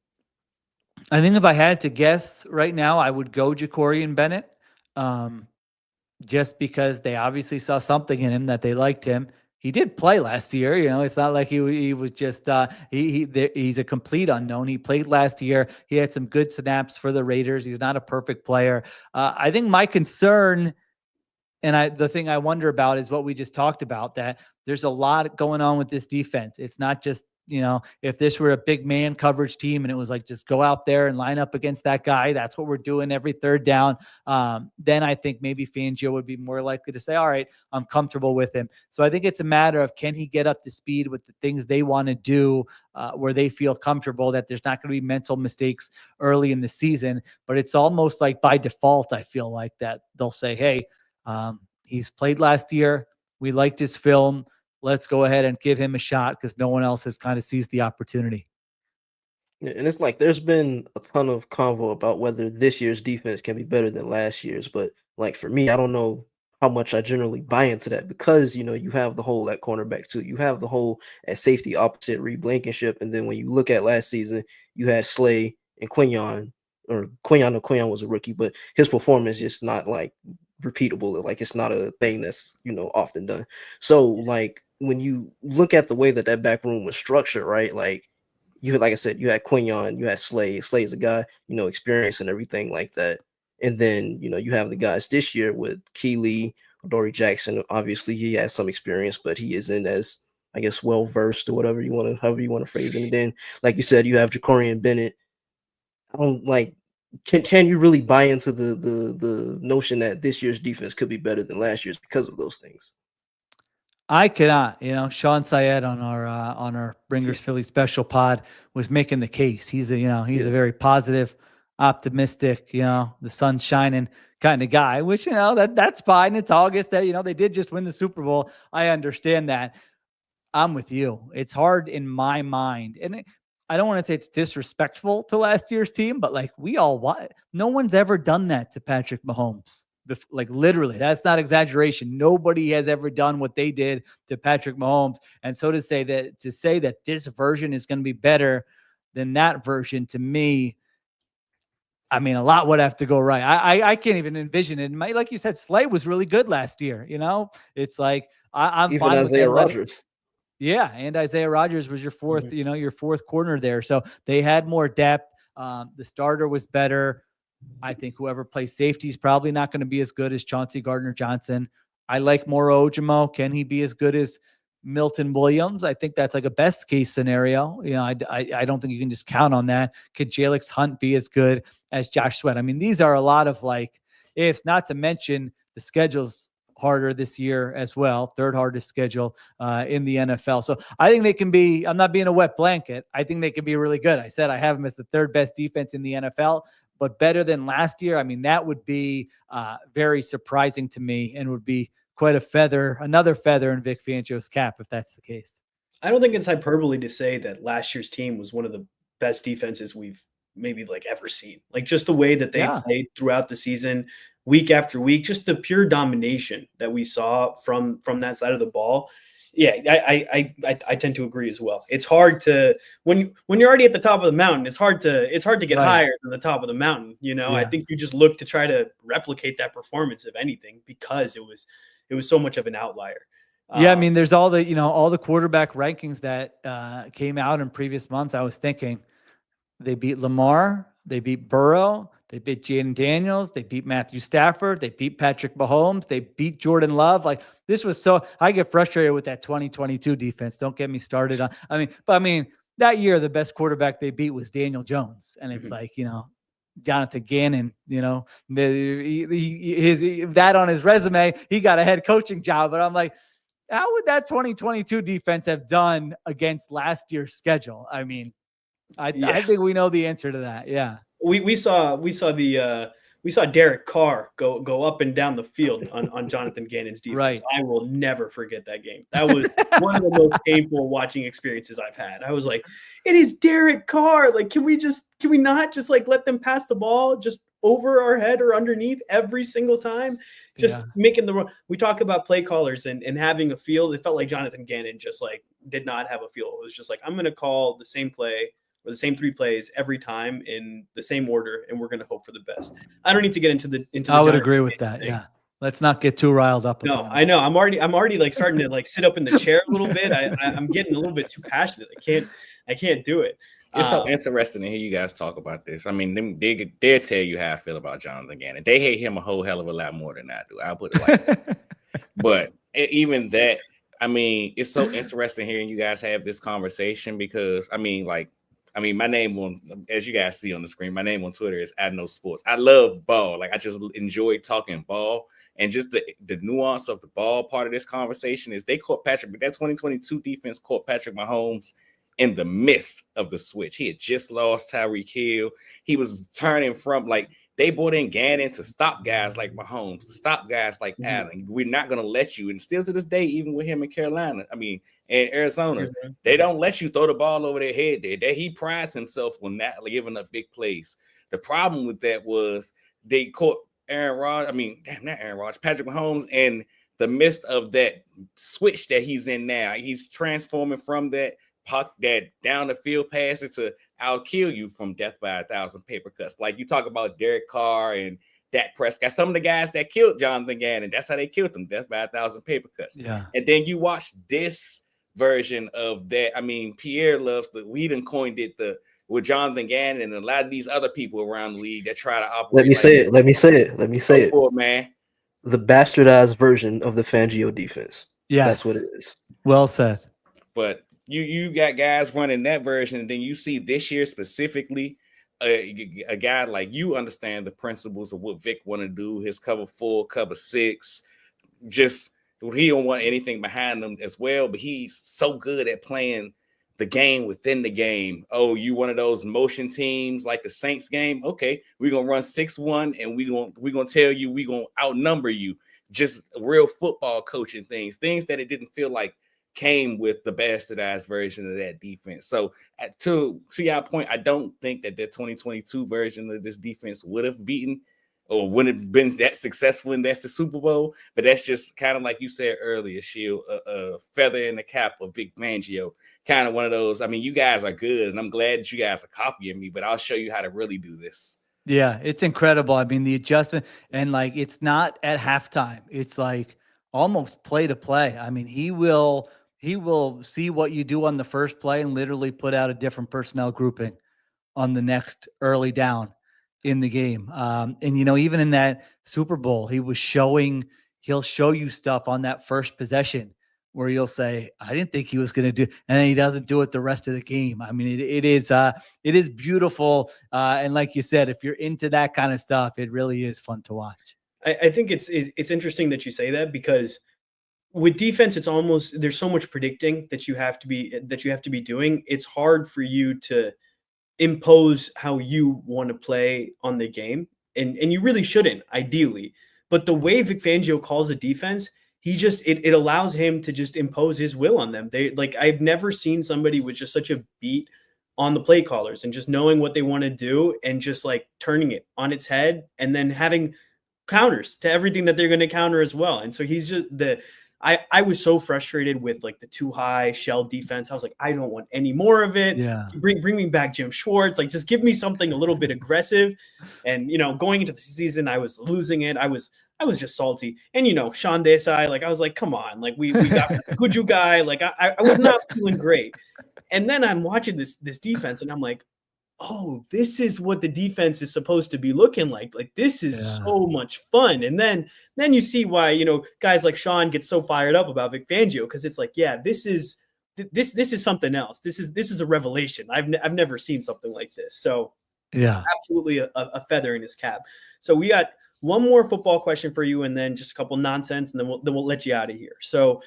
I think if I had to guess right now, I would go Jacorian Bennett, just because they obviously saw something in him that they liked him. he did play last year. It's not like he was just he's a complete unknown. He played last year. He had some good snaps for the Raiders. He's not a perfect player. I think my concern, and the thing I wonder about, is what we just talked about, that there's a lot going on with this defense. It's not just, if this were a big man coverage team and it was like, just go out there and line up against that guy, that's what we're doing every third down. Then I think maybe Fangio would be more likely to say, all right, I'm comfortable with him. So I think it's a matter of, can he get up to speed with the things they want to do, where they feel comfortable that there's not going to be mental mistakes early in the season. But it's almost like by default, I feel like that they'll say, hey, he's played last year. We liked his film. Let's go ahead and give him a shot, because no one else has kind of seized the opportunity.
Yeah, and it's like there's been a ton of convo about whether this year's defense can be better than last year's. But like for me, I don't know how much I generally buy into that, because you have the hole at cornerback too. You have the hole at safety opposite Reed Blankenship. And then when you look at last season, you had Slay and Quinyon, or Quinyon. No, Quinyon was a rookie, but his performance is not like repeatable. Like it's not a thing that's often done. So like when you look at the way that back room was structured, right? Like like I said, you had Quinyon, you had Slay. Slay is a guy, experience and everything like that. And then, you have the guys this year with Keeley, Dory Jackson. Obviously, he has some experience, but he isn't as, I guess, well versed, or however you want to phrase it. And then, like you said, you have Jacorian Bennett. I don't like. Can you really buy into the notion that this year's defense could be better than last year's because of those things?
I cannot. Sean Syed on our Bringers Philly special pod was making the case. He's a very positive, optimistic, the sun's shining kind of guy, which, that's fine. It's August. That, they did just win the Super Bowl. I understand that. I'm with you. It's hard in my mind. And I don't want to say it's disrespectful to last year's team, but like no one's ever done that to Patrick Mahomes. Like literally, that's not exaggeration. Nobody has ever done what they did to Patrick Mahomes. And so to say that this version is going to be better than that version, to me, I mean, a lot would have to go right. I can't even envision it. Like you said, Slay was really good last year. It's like I'm
Even
fine
Isaiah
with
Rodgers.
Yeah, and Isaiah Rodgers was your fourth, your fourth corner there. So they had more depth. The starter was better. I think whoever plays safety is probably not going to be as good as Chauncey Gardner-Johnson. I like Moro Ojimo. Can he be as good as Milton Williams? I think that's like a best case scenario. I don't think you can just count on that. Could Jalix Hunt be as good as Josh Sweat? I mean, these are a lot of like ifs, not to mention the schedule's harder this year as well. Third hardest schedule in the NFL. So I think they can be, I'm not being a wet blanket. I think they can be really good. I said I have them as the third best defense in the NFL, but better than last year. I mean, that would be very surprising to me, and would be quite another feather in Vic Fangio's cap if that's the case.
I don't think it's hyperbole to say that last year's team was one of the best defenses we've maybe like ever seen. Like just the way that they played throughout the season, week after week, just the pure domination that we saw from that side of the ball. Yeah, I tend to agree as well. It's hard to when you're already at the top of the mountain, it's hard to get higher than the top of the mountain. I think you just look to try to replicate that performance, if anything, because it was so much of an outlier.
Yeah, I mean, there's all the quarterback rankings that came out in previous months. I was thinking they beat Lamar, they beat Burrow, they beat Jaden Daniels, they beat Matthew Stafford, they beat Patrick Mahomes, they beat Jordan Love. Like this was I get frustrated with that 2022 defense. Don't get me started on. I mean, that year the best quarterback they beat was Daniel Jones, and it's like Jonathan Gannon, that on his resume, he got a head coaching job, but I'm like, how would that 2022 defense have done against last year's schedule? I mean, I think we know the answer to that. Yeah.
We saw Derek Carr go up and down the field on Jonathan Gannon's defense.
Right.
I will never forget that game. That was one of the most painful watching experiences I've had. I was like, it is Derek Carr. Like, can we not just like let them pass the ball just over our head or underneath every single time? Just making we talk about play callers and having a feel. It felt like Jonathan Gannon just like did not have a feel. It was just like, I'm going to call the same play or the same three plays every time in the same order, and we're going to hope for the best. I don't need to get into
I would agree with that. Yeah. Let's not get too riled up.
No,
about
I know. I'm already like starting to like sit up in the chair a little bit. I'm getting a little bit too passionate. I can't do it.
It's so interesting to hear you guys talk about this. I mean, they'll tell you how I feel about Jonathan Gannon. They hate him a whole hell of a lot more than I do. I'll put it like that. But even that, I mean, it's so interesting hearing you guys have this conversation because, I mean, my name on, as you guys see on the screen, my name on Twitter is @NoSports. I love ball. Like, I just enjoy talking ball. And just the nuance of the ball part of this conversation is they caught that 2022 defense caught Patrick Mahomes in the midst of the switch. He had just lost Tyreek Hill. He was turning from, like, they brought in Gannon to stop guys like Mahomes, to stop guys like Allen. We're not going to let you. And still to this day, even with him in Carolina, in Arizona, they don't let you throw the ball over their head there. That he prides himself on not giving up big plays. The problem with that was they caught Patrick Mahomes in the midst of that switch that he's in now. He's transforming from that down the field pass into I'll kill you from death by 1,000 paper cuts. Like you talk about Derek Carr and Dak Prescott, some of the guys that killed Jonathan Gannon, that's how they killed him, death by 1,000 paper cuts.
Yeah.
And then you watch this version of that. I mean, Pierre loves we done coined it with Jonathan Gannon and a lot of these other people around the league that try to operate.
Let me say it.
For it, man.
The bastardized version of the Fangio defense.
Yeah,
that's what it is.
Well said.
But you got guys running that version, and then you see this year specifically a guy like you understand the principles of what Vic want to do, his cover 4, cover 6, just he don't want anything behind him as well, but he's so good at playing the game within the game. Oh, you one of those motion teams like the Saints game? Okay, we're gonna run 6-1 and we're gonna tell you we're gonna outnumber you. Just real football coaching things that it didn't feel like came with the bastardized version of that defense. So to your point, I don't think that 2022 version of this defense would have beaten or wouldn't have been that successful in that's the Super Bowl. But that's just kind of like you said earlier, Sheil, a feather in the cap of Vic Fangio. Kind of one of those. I mean, you guys are good, and I'm glad that you guys are copying me, but I'll show you how to really do this.
Yeah, it's incredible. I mean, the adjustment, and like it's not at halftime. It's like almost play to play. I mean, he will see what you do on the first play and literally put out a different personnel grouping on the next early down in the game. And even in that Super Bowl, he'll show you stuff on that first possession where you'll say, I didn't think he was going to do, and then he doesn't do it the rest of the game. I mean, it is beautiful. And like you said, if you're into that kind of stuff, it really is fun to watch.
I think it's interesting that you say that, because with defense, it's almost, there's so much predicting that you have to be doing. It's hard for you to impose how you want to play on the game. And you really shouldn't, ideally. But the way Vic Fangio calls the defense, it allows him to just impose his will on them. I've never seen somebody with just such a beat on the play callers and just knowing what they want to do and just like turning it on its head and then having counters to everything that they're going to counter as well. And so he's just I was so frustrated with like the too high shell defense. I was like, I don't want any more of it.
Yeah.
Bring me back Jim Schwartz. Like, just give me something a little bit aggressive. And, going into the season, I was losing it. I was just salty. And, Sean Desai, like, I was like, come on, like we got a Kuju guy. Like I was not feeling great. And then I'm watching this defense and I'm like, oh, this is what the defense is supposed to be looking like. Like, this is so much fun. And then you see why, guys like Sean get so fired up about Vic Fangio, because it's like, yeah, this is something else. This is a revelation. I've never seen something like this. So
yeah,
absolutely a feather in his cap. So we got one more football question for you, and then just a couple nonsense, and then we'll let you out of here. So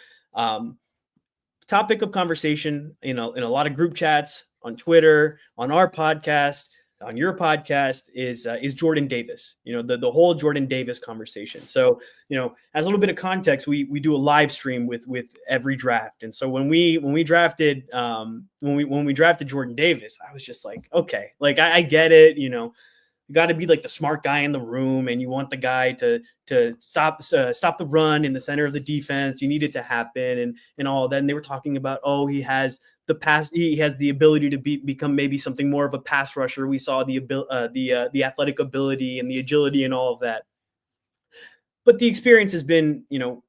topic of conversation, in a lot of group chats, on Twitter, on our podcast, on your podcast, is Jordan Davis. The whole Jordan Davis conversation. So, as a little bit of context, we do a live stream with every draft. And so when we drafted Jordan Davis, I was just like, okay, like I get it. You got to be like the smart guy in the room, and you want the guy to stop the run in the center of the defense. You need it to happen and all that. And they were talking about, he has the ability to become maybe something more of a pass rusher. We saw the athletic ability and the agility and all of that. but the experience has been,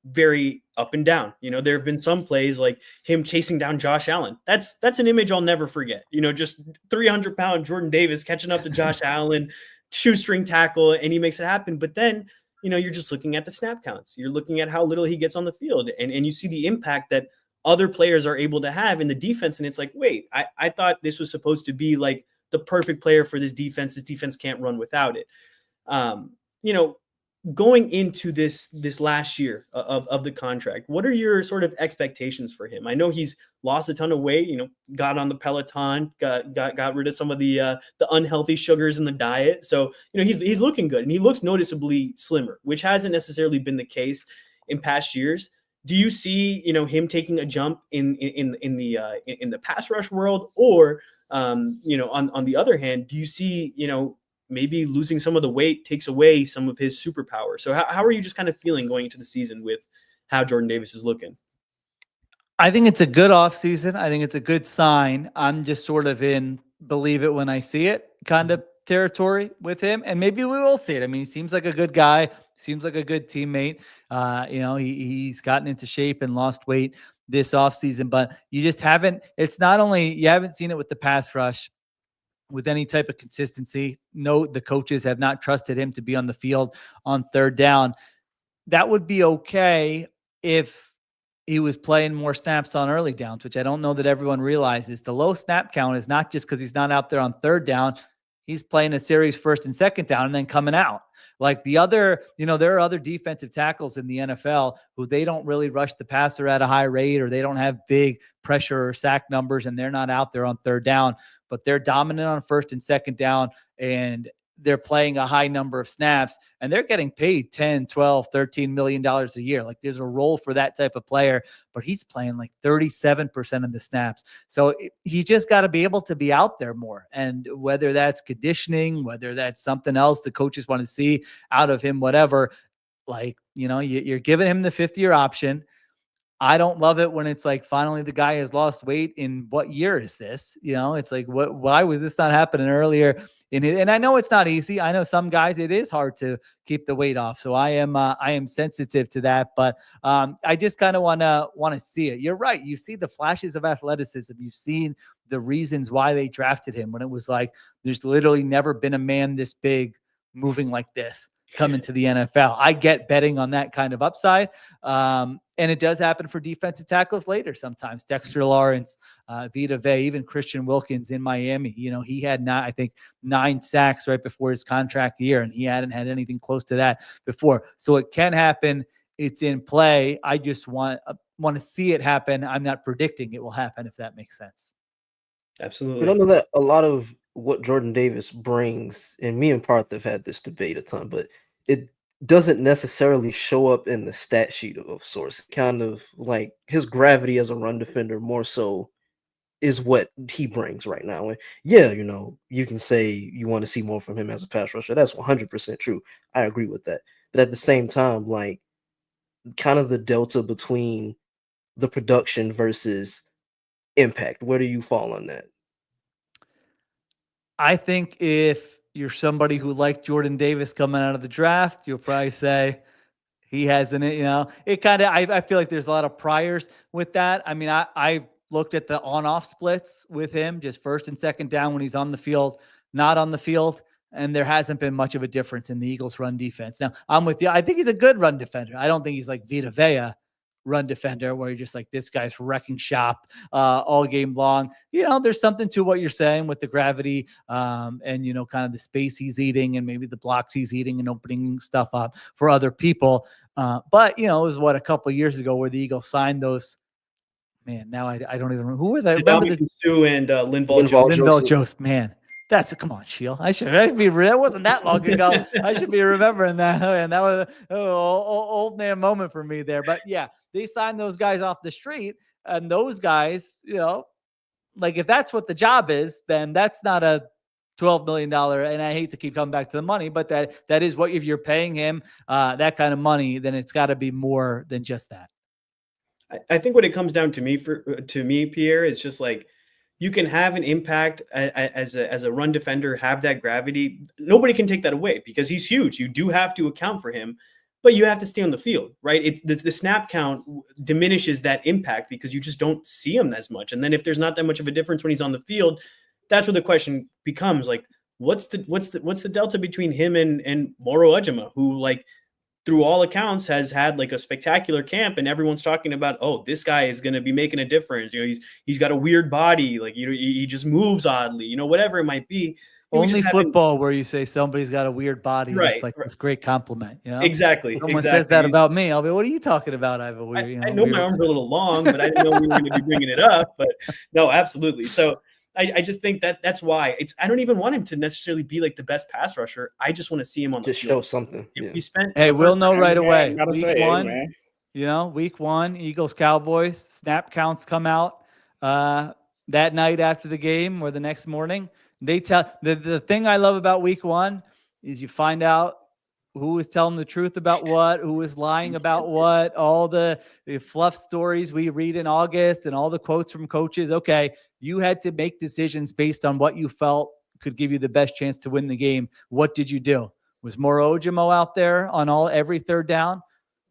very up and down. There have been some plays like him chasing down Josh Allen. That's an image I'll never forget. Just 300-pound Jordan Davis catching up to Josh Allen, shoestring tackle, and he makes it happen. But then, you're just looking at the snap counts. You're looking at how little he gets on the field, and you see the impact that other players are able to have in the defense. And it's like, wait, I thought this was supposed to be like the perfect player for this defense. This defense can't run without it. Going into this last year of the contract, what are your sort of expectations for him? I know he's lost a ton of weight, got on the Peloton, got rid of some of the unhealthy sugars in the diet. So, he's looking good, and he looks noticeably slimmer, which hasn't necessarily been the case in past years. Do you see, him taking a jump in the pass rush world, or on the other hand, do you see, maybe losing some of the weight takes away some of his superpower? So how are you just kind of feeling going into the season with how Jordan Davis is looking?
I think it's a good offseason. I think it's a good sign. I'm just sort of in believe it when I see it kind of territory with him. And maybe we will see it. I mean, he seems like a good guy, seems like a good teammate. He's gotten into shape and lost weight this offseason, but you just haven't, it's not only, you haven't seen it with the pass rush with any type of consistency. No, the coaches have not trusted him to be on the field on third down. That would be okay if he was playing more snaps on early downs, which I don't know that everyone realizes. The low snap count is not just because he's not out there on third down. He's playing a series first and second down and then coming out. Like the other, there are other defensive tackles in the NFL who they don't really rush the passer at a high rate, or they don't have big pressure or sack numbers, and they're not out there on third down, but they're dominant on first and second down, and they're playing a high number of snaps, and they're getting paid 10, 12, 13 million dollars a year. Like there's a role for that type of player, but he's playing like 37% of the snaps. So he just got to be able to be out there more. And whether that's conditioning, whether that's something else the coaches want to see out of him, whatever, you're giving him the 5th-year option. I don't love it when it's like, finally the guy has lost weight. In what year is this? It's like, why was this not happening earlier in it? And I know it's not easy. I know some guys, it is hard to keep the weight off. So I am sensitive to that, but I just kind of want to see it. You're right. You see the flashes of athleticism. You've seen the reasons why they drafted him, when it was like, there's literally never been a man this big moving like this coming to the NFL. I get betting on that kind of upside. And it does happen for defensive tackles later sometimes. Dexter Lawrence, Vita Vea, even Christian Wilkins in Miami. He had 9 sacks right before his contract year, and he hadn't had anything close to that before. So it can happen. It's in play. I just want to see it happen. I'm not predicting it will happen, if that makes sense.
Absolutely.
But I know that a lot of what Jordan Davis brings, and me and Parth have had this debate a ton, but it doesn't necessarily show up in the stat sheet of sorts. Kind of like his gravity as a run defender more so is what he brings right now. And yeah, you can say you want to see more from him as a pass rusher. That's 100% true. I agree with that. But at the same time, like, kind of the delta between the production versus impact, where do you fall on that?
I think if you're somebody who liked Jordan Davis coming out of the draft, you'll probably say he hasn't, it kind of, I feel like there's a lot of priors with that. I mean, I looked at the on-off splits with him, just first and second down when he's on the field, not on the field. And there hasn't been much of a difference in the Eagles' run defense. Now, I'm with you. I think he's a good run defender. I don't think he's like Vita Vea run defender, where you're just like, this guy's wrecking shop all game long. There's something to what you're saying with the gravity and, kind of the space he's eating, and maybe the blocks he's eating and opening stuff up for other people. But, it was a couple of years ago where the Eagles signed those. Man, now I don't even remember. Who were they? Remember
Sue and Linval Joseph.
Linval Joseph, man. Come on, Sheil. I should be. That wasn't that long ago. I should be remembering that. And that was an old man moment for me there. But yeah, they signed those guys off the street, and those guys, like, if that's what the job is, then that's not a $12 million. And I hate to keep coming back to the money, but that is what, if you're paying him that kind of money, then it's got to be more than just that.
I think what it comes down to me, Pierre, is just like, you can have an impact as a run defender, have that gravity. Nobody can take that away because he's huge. You do have to account for him. but you have to stay on the field, right? The snap count diminishes that impact because you just don't see him as much. And then if there's not that much of a difference when he's on the field, that's where the question becomes like, what's the delta between him and Moro Ujima, who like through all accounts has had like a spectacular camp, and everyone's talking about, oh, this guy is going to be making a difference. He's got a weird body, like he just moves oddly, whatever it might be.
Only football where you say somebody's got a weird body.
Right,
it's like this great compliment.
Exactly.
Someone says that about me, I'll be, what are you talking about? I have a weird.
I know my arms are a little long, but I didn't know we were going to be bringing it up. But no, absolutely. So I just think that's why I don't even want him to necessarily be like the best pass rusher. I just want to see him on the field.
Show something.
We spent.
Hey, we'll know right away. Week one, Eagles Cowboys snap counts come out that night after the game or the next morning. They tell the thing I love about week one is you find out who is telling the truth about what, who is lying about what, all the fluff stories we read in August and all the quotes from coaches. Okay, you had to make decisions based on what you felt could give you the best chance to win the game. What did you do? Was Moro Ujima out there on every third down?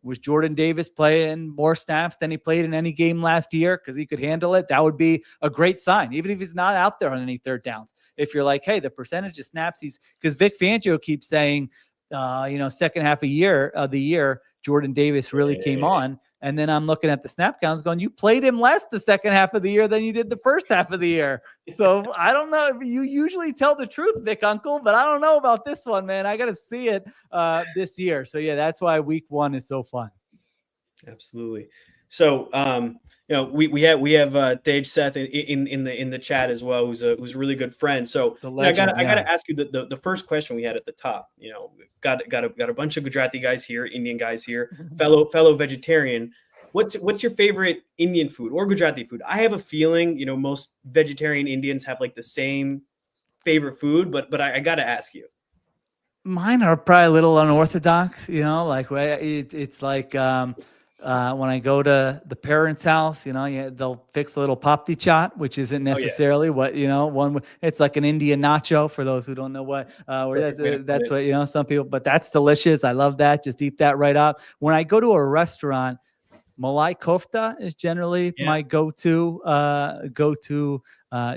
Was Jordan Davis playing more snaps than he played in any game last year because he could handle it? That would be a great sign, even if he's not out there on any third downs. If you're like, hey, the percentage of snaps because Vic Fangio keeps saying, second half of the year, Jordan Davis really came on. And then I'm looking at the snap counts going, you played him less the second half of the year than you did the first half of the year. So I don't know. You usually tell the truth, Vic Uncle, but I don't know about this one, man. I got to see it this year. So yeah, that's why week one is so fun.
Absolutely. So, we have Tej Seth in the chat as well, who's a really good friend. So legend, I gotta ask you the first question we had at the top. Got a bunch of Gujarati guys here, Indian guys here, fellow vegetarian. What's your favorite Indian food or Gujarati food? I have a feeling most vegetarian Indians have like the same favorite food, but I gotta ask you.
Mine are probably a little unorthodox. It's like. When I go to the parents' house, they'll fix a little papdi chaat, which isn't necessarily what, it's like an Indian nacho for those who don't know what, that's what, some people, but that's delicious. I love that. Just eat that right up. When I go to a restaurant, malai kofta is generally my go-to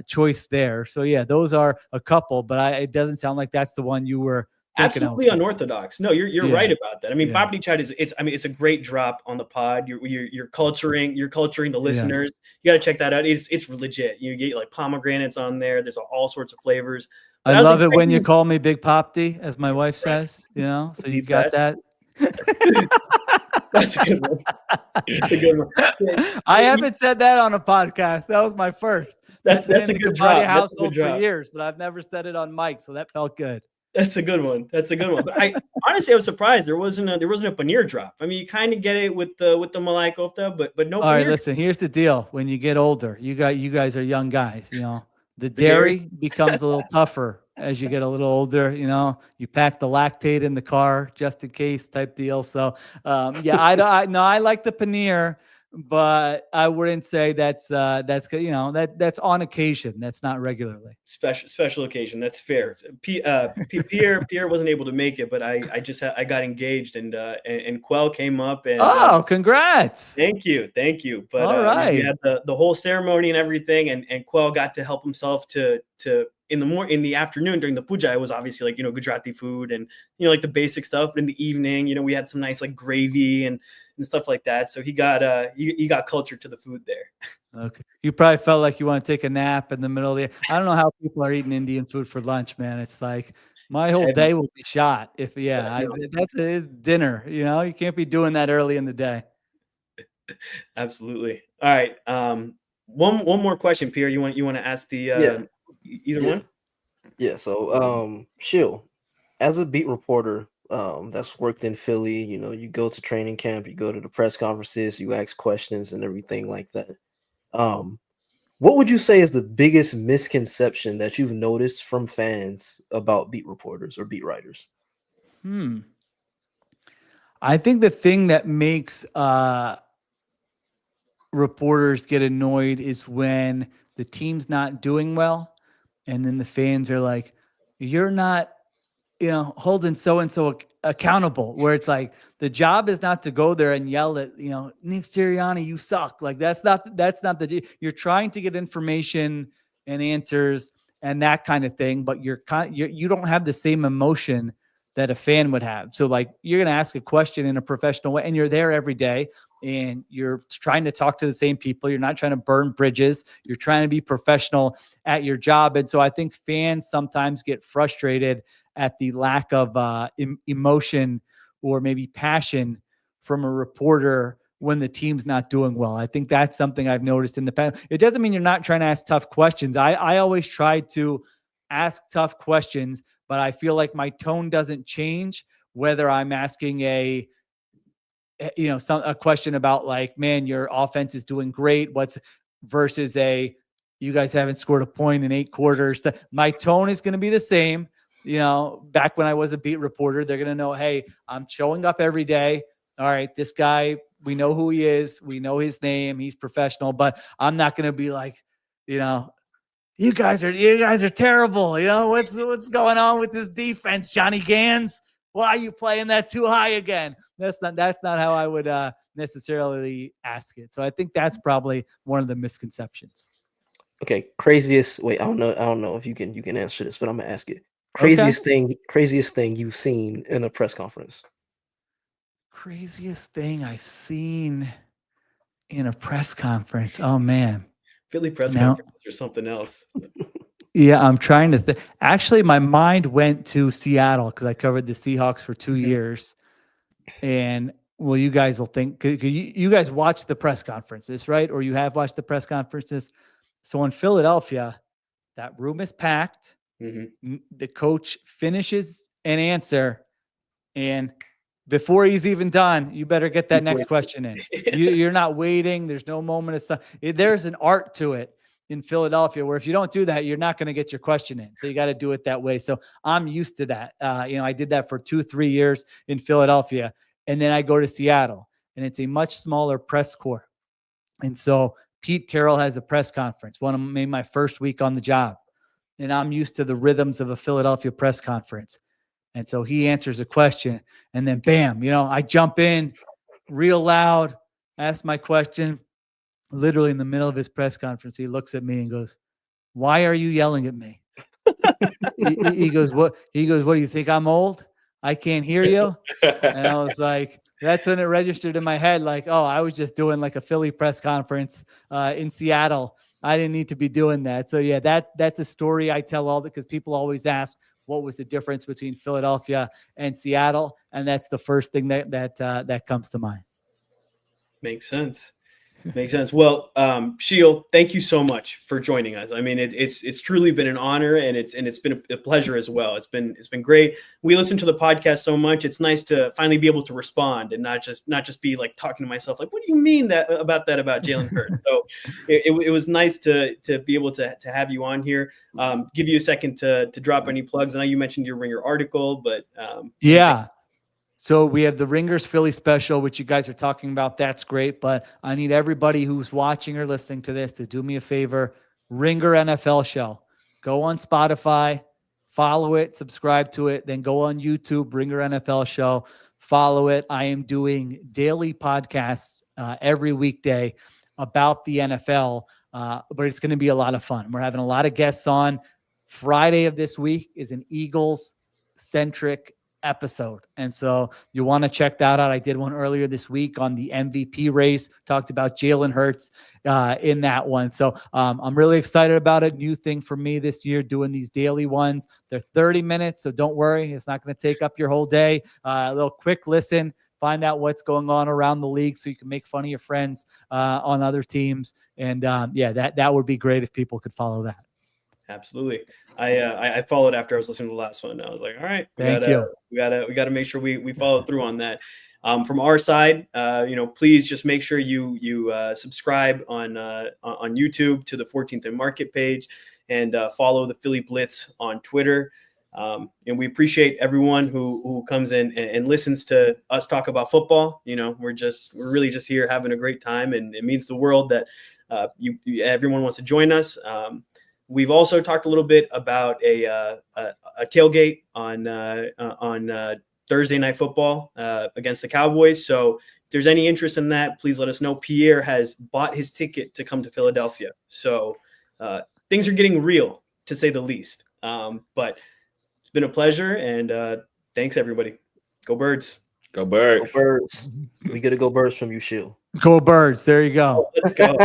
choice there. So yeah, those are a couple, but it doesn't sound like that's the one you were
absolutely unorthodox. No, you're right about that. I mean, papdi chaat it's a great drop on the pod. You're culturing the listeners. You got to check that out. It's legit. You get like pomegranates on there. There's all sorts of flavors.
But I love it when you call me Big Popdi, as my wife says. So you got that.
That's a good one. That's a good one.
I haven't said that on a podcast. That was my first.
That's a good drop.
Household for years, but I've never said it on mic, so that felt good.
That's a good one. But I honestly, I was surprised there wasn't a paneer drop. I mean, you kind of get it with the malai kofta, but no.
All right, listen. Here's the deal: when you get older, you guys are young guys. The dairy becomes a little tougher as you get a little older. You pack the lactate in the car just in case, type deal. So I like the paneer, but I wouldn't say that's on occasion. That's not regularly.
Special occasion. That's fair. Pierre wasn't able to make it, but I got engaged and Quell came up and
congrats.
Thank you. But
all right.
We had the whole ceremony and everything, and Quell got to help himself to in the afternoon during the puja. It was obviously like Gujarati food and like the basic stuff. But in the evening, we had some nice like gravy and stuff like that. So he got culture to the food there.
Okay. You probably felt like you want to take a nap in the middle of the. I don't know how people are eating Indian food for lunch, man. It's like my whole day will be shot if that's his dinner. You can't be doing that early in the day.
Absolutely. All right. One more question, Pierre. You want to ask the either one?
Yeah. So Sheil, as a beat reporter that's worked in Philly, you go to training camp, you go to the press conferences, you ask questions and everything like that. What would you say is the biggest misconception that you've noticed from fans about beat reporters or beat writers?
I think the thing that makes reporters get annoyed is when the team's not doing well, and then the fans are like, "You're not holding so-and-so accountable, where it's like, the job is not to go there and yell at, Nick Sirianni, you suck. Like, that's not you're trying to get information and answers and that kind of thing, but you don't have the same emotion that a fan would have. So like, you're going to ask a question in a professional way, and you're there every day, and you're trying to talk to the same people. You're not trying to burn bridges. You're trying to be professional at your job. And so I think fans sometimes get frustrated at the lack of emotion or maybe passion from a reporter when the team's not doing well. I think that's something I've noticed in the past. It doesn't mean you're not trying to ask tough questions. I always try to ask tough questions, but I feel like my tone doesn't change whether I'm asking a question about like, man, your offense is doing great. Versus you guys haven't scored a point in 8 quarters. My tone is going to be the same. Back when I was a beat reporter, they're going to know, hey, I'm showing up every day. All right, this guy, we know who he is. We know his name. He's professional, but I'm not going to be like, you guys are terrible. What's going on with this defense, Johnny Gans? Why are you playing that too high again? That's not how I would necessarily ask it. So I think that's probably one of the misconceptions.
Okay, craziest. Wait, I don't know if you can answer this, but I'm gonna ask it. Craziest thing you've seen in a press conference.
Craziest thing I've seen in a press conference. Oh man.
Philly press conferences or something else.
Yeah, I'm trying to think. Actually, my mind went to Seattle because I covered the Seahawks for 2 years. And well, you guys will think, you guys watch the press conferences, right? Or you have watched the press conferences. So in Philadelphia, that room is packed. Mm-hmm. The coach finishes an answer, and before he's even done, you better get that next question in. You're not waiting. There's no moment of stuff. There's an art to it in Philadelphia where if you don't do that, you're not going to get your question in. So you got to do it that way. So I'm used to that. I did that for 2-3 years in Philadelphia. And then I go to Seattle, and it's a much smaller press corps. And so Pete Carroll has a press conference, maybe my first week on the job. And I'm used to the rhythms of a Philadelphia press conference. And so he answers a question, and then bam, I jump in real loud, ask my question. Literally in the middle of his press conference, he looks at me and goes, "Why are you yelling at me?" he goes, "What?" He goes, "What do you think? I'm old? I can't hear you." And I was like, that's when it registered in my head, like, oh, I was just doing like a Philly press conference in Seattle. I didn't need to be doing that. So yeah, that's a story I tell all that, because people always ask, what was the difference between Philadelphia and Seattle? And that's the first thing that comes to mind.
Makes sense. Makes sense. Well, Sheil, thank you so much for joining us. I mean, it's truly been an honor, and it's been a pleasure as well. It's been great. We listen to the podcast so much. It's nice to finally be able to respond and not just be like talking to myself, like, what do you mean about Jalen Hurts? So it was nice to be able to have you on here. Give you a second to drop any plugs. I know you mentioned your Ringer article, but
yeah. So we have the Ringers Philly special, which you guys are talking about. That's great. But I need everybody who's watching or listening to this to do me a favor. Ringer NFL show. Go on Spotify, follow it, subscribe to it. Then go on YouTube, Ringer NFL show. Follow it. I am doing daily podcasts every weekday about the NFL, but it's going to be a lot of fun. We're having a lot of guests on. Friday of this week is an Eagles-centric episode. And so you want to check that out. I did one earlier this week on the MVP race, talked about Jalen Hurts in that one. So I'm really excited about it. New thing for me this year, doing these daily ones. They're 30 minutes, so don't worry. It's not going to take up your whole day. A little quick listen, find out what's going on around the league so you can make fun of your friends on other teams. And that would be great if people could follow that.
Absolutely. I followed after I was listening to the last one. I was like, all right, we gotta make sure we follow through on that. From our side, please just make sure you subscribe on YouTube to the 14th and Market page, and follow the Philly Blitz on Twitter. And we appreciate everyone who comes in and listens to us talk about football. We're really just here having a great time, and it means the world that everyone wants to join us. We've also talked a little bit about a tailgate on Thursday Night Football against the Cowboys. So if there's any interest in that, please let us know. Pierre has bought his ticket to come to Philadelphia. So things are getting real, to say the least. But it's been a pleasure, and thanks, everybody. Go Birds.
Go Birds.
Go Birds. We get to go Birds from you, Sheil.
Go Birds. There you go.
Let's go.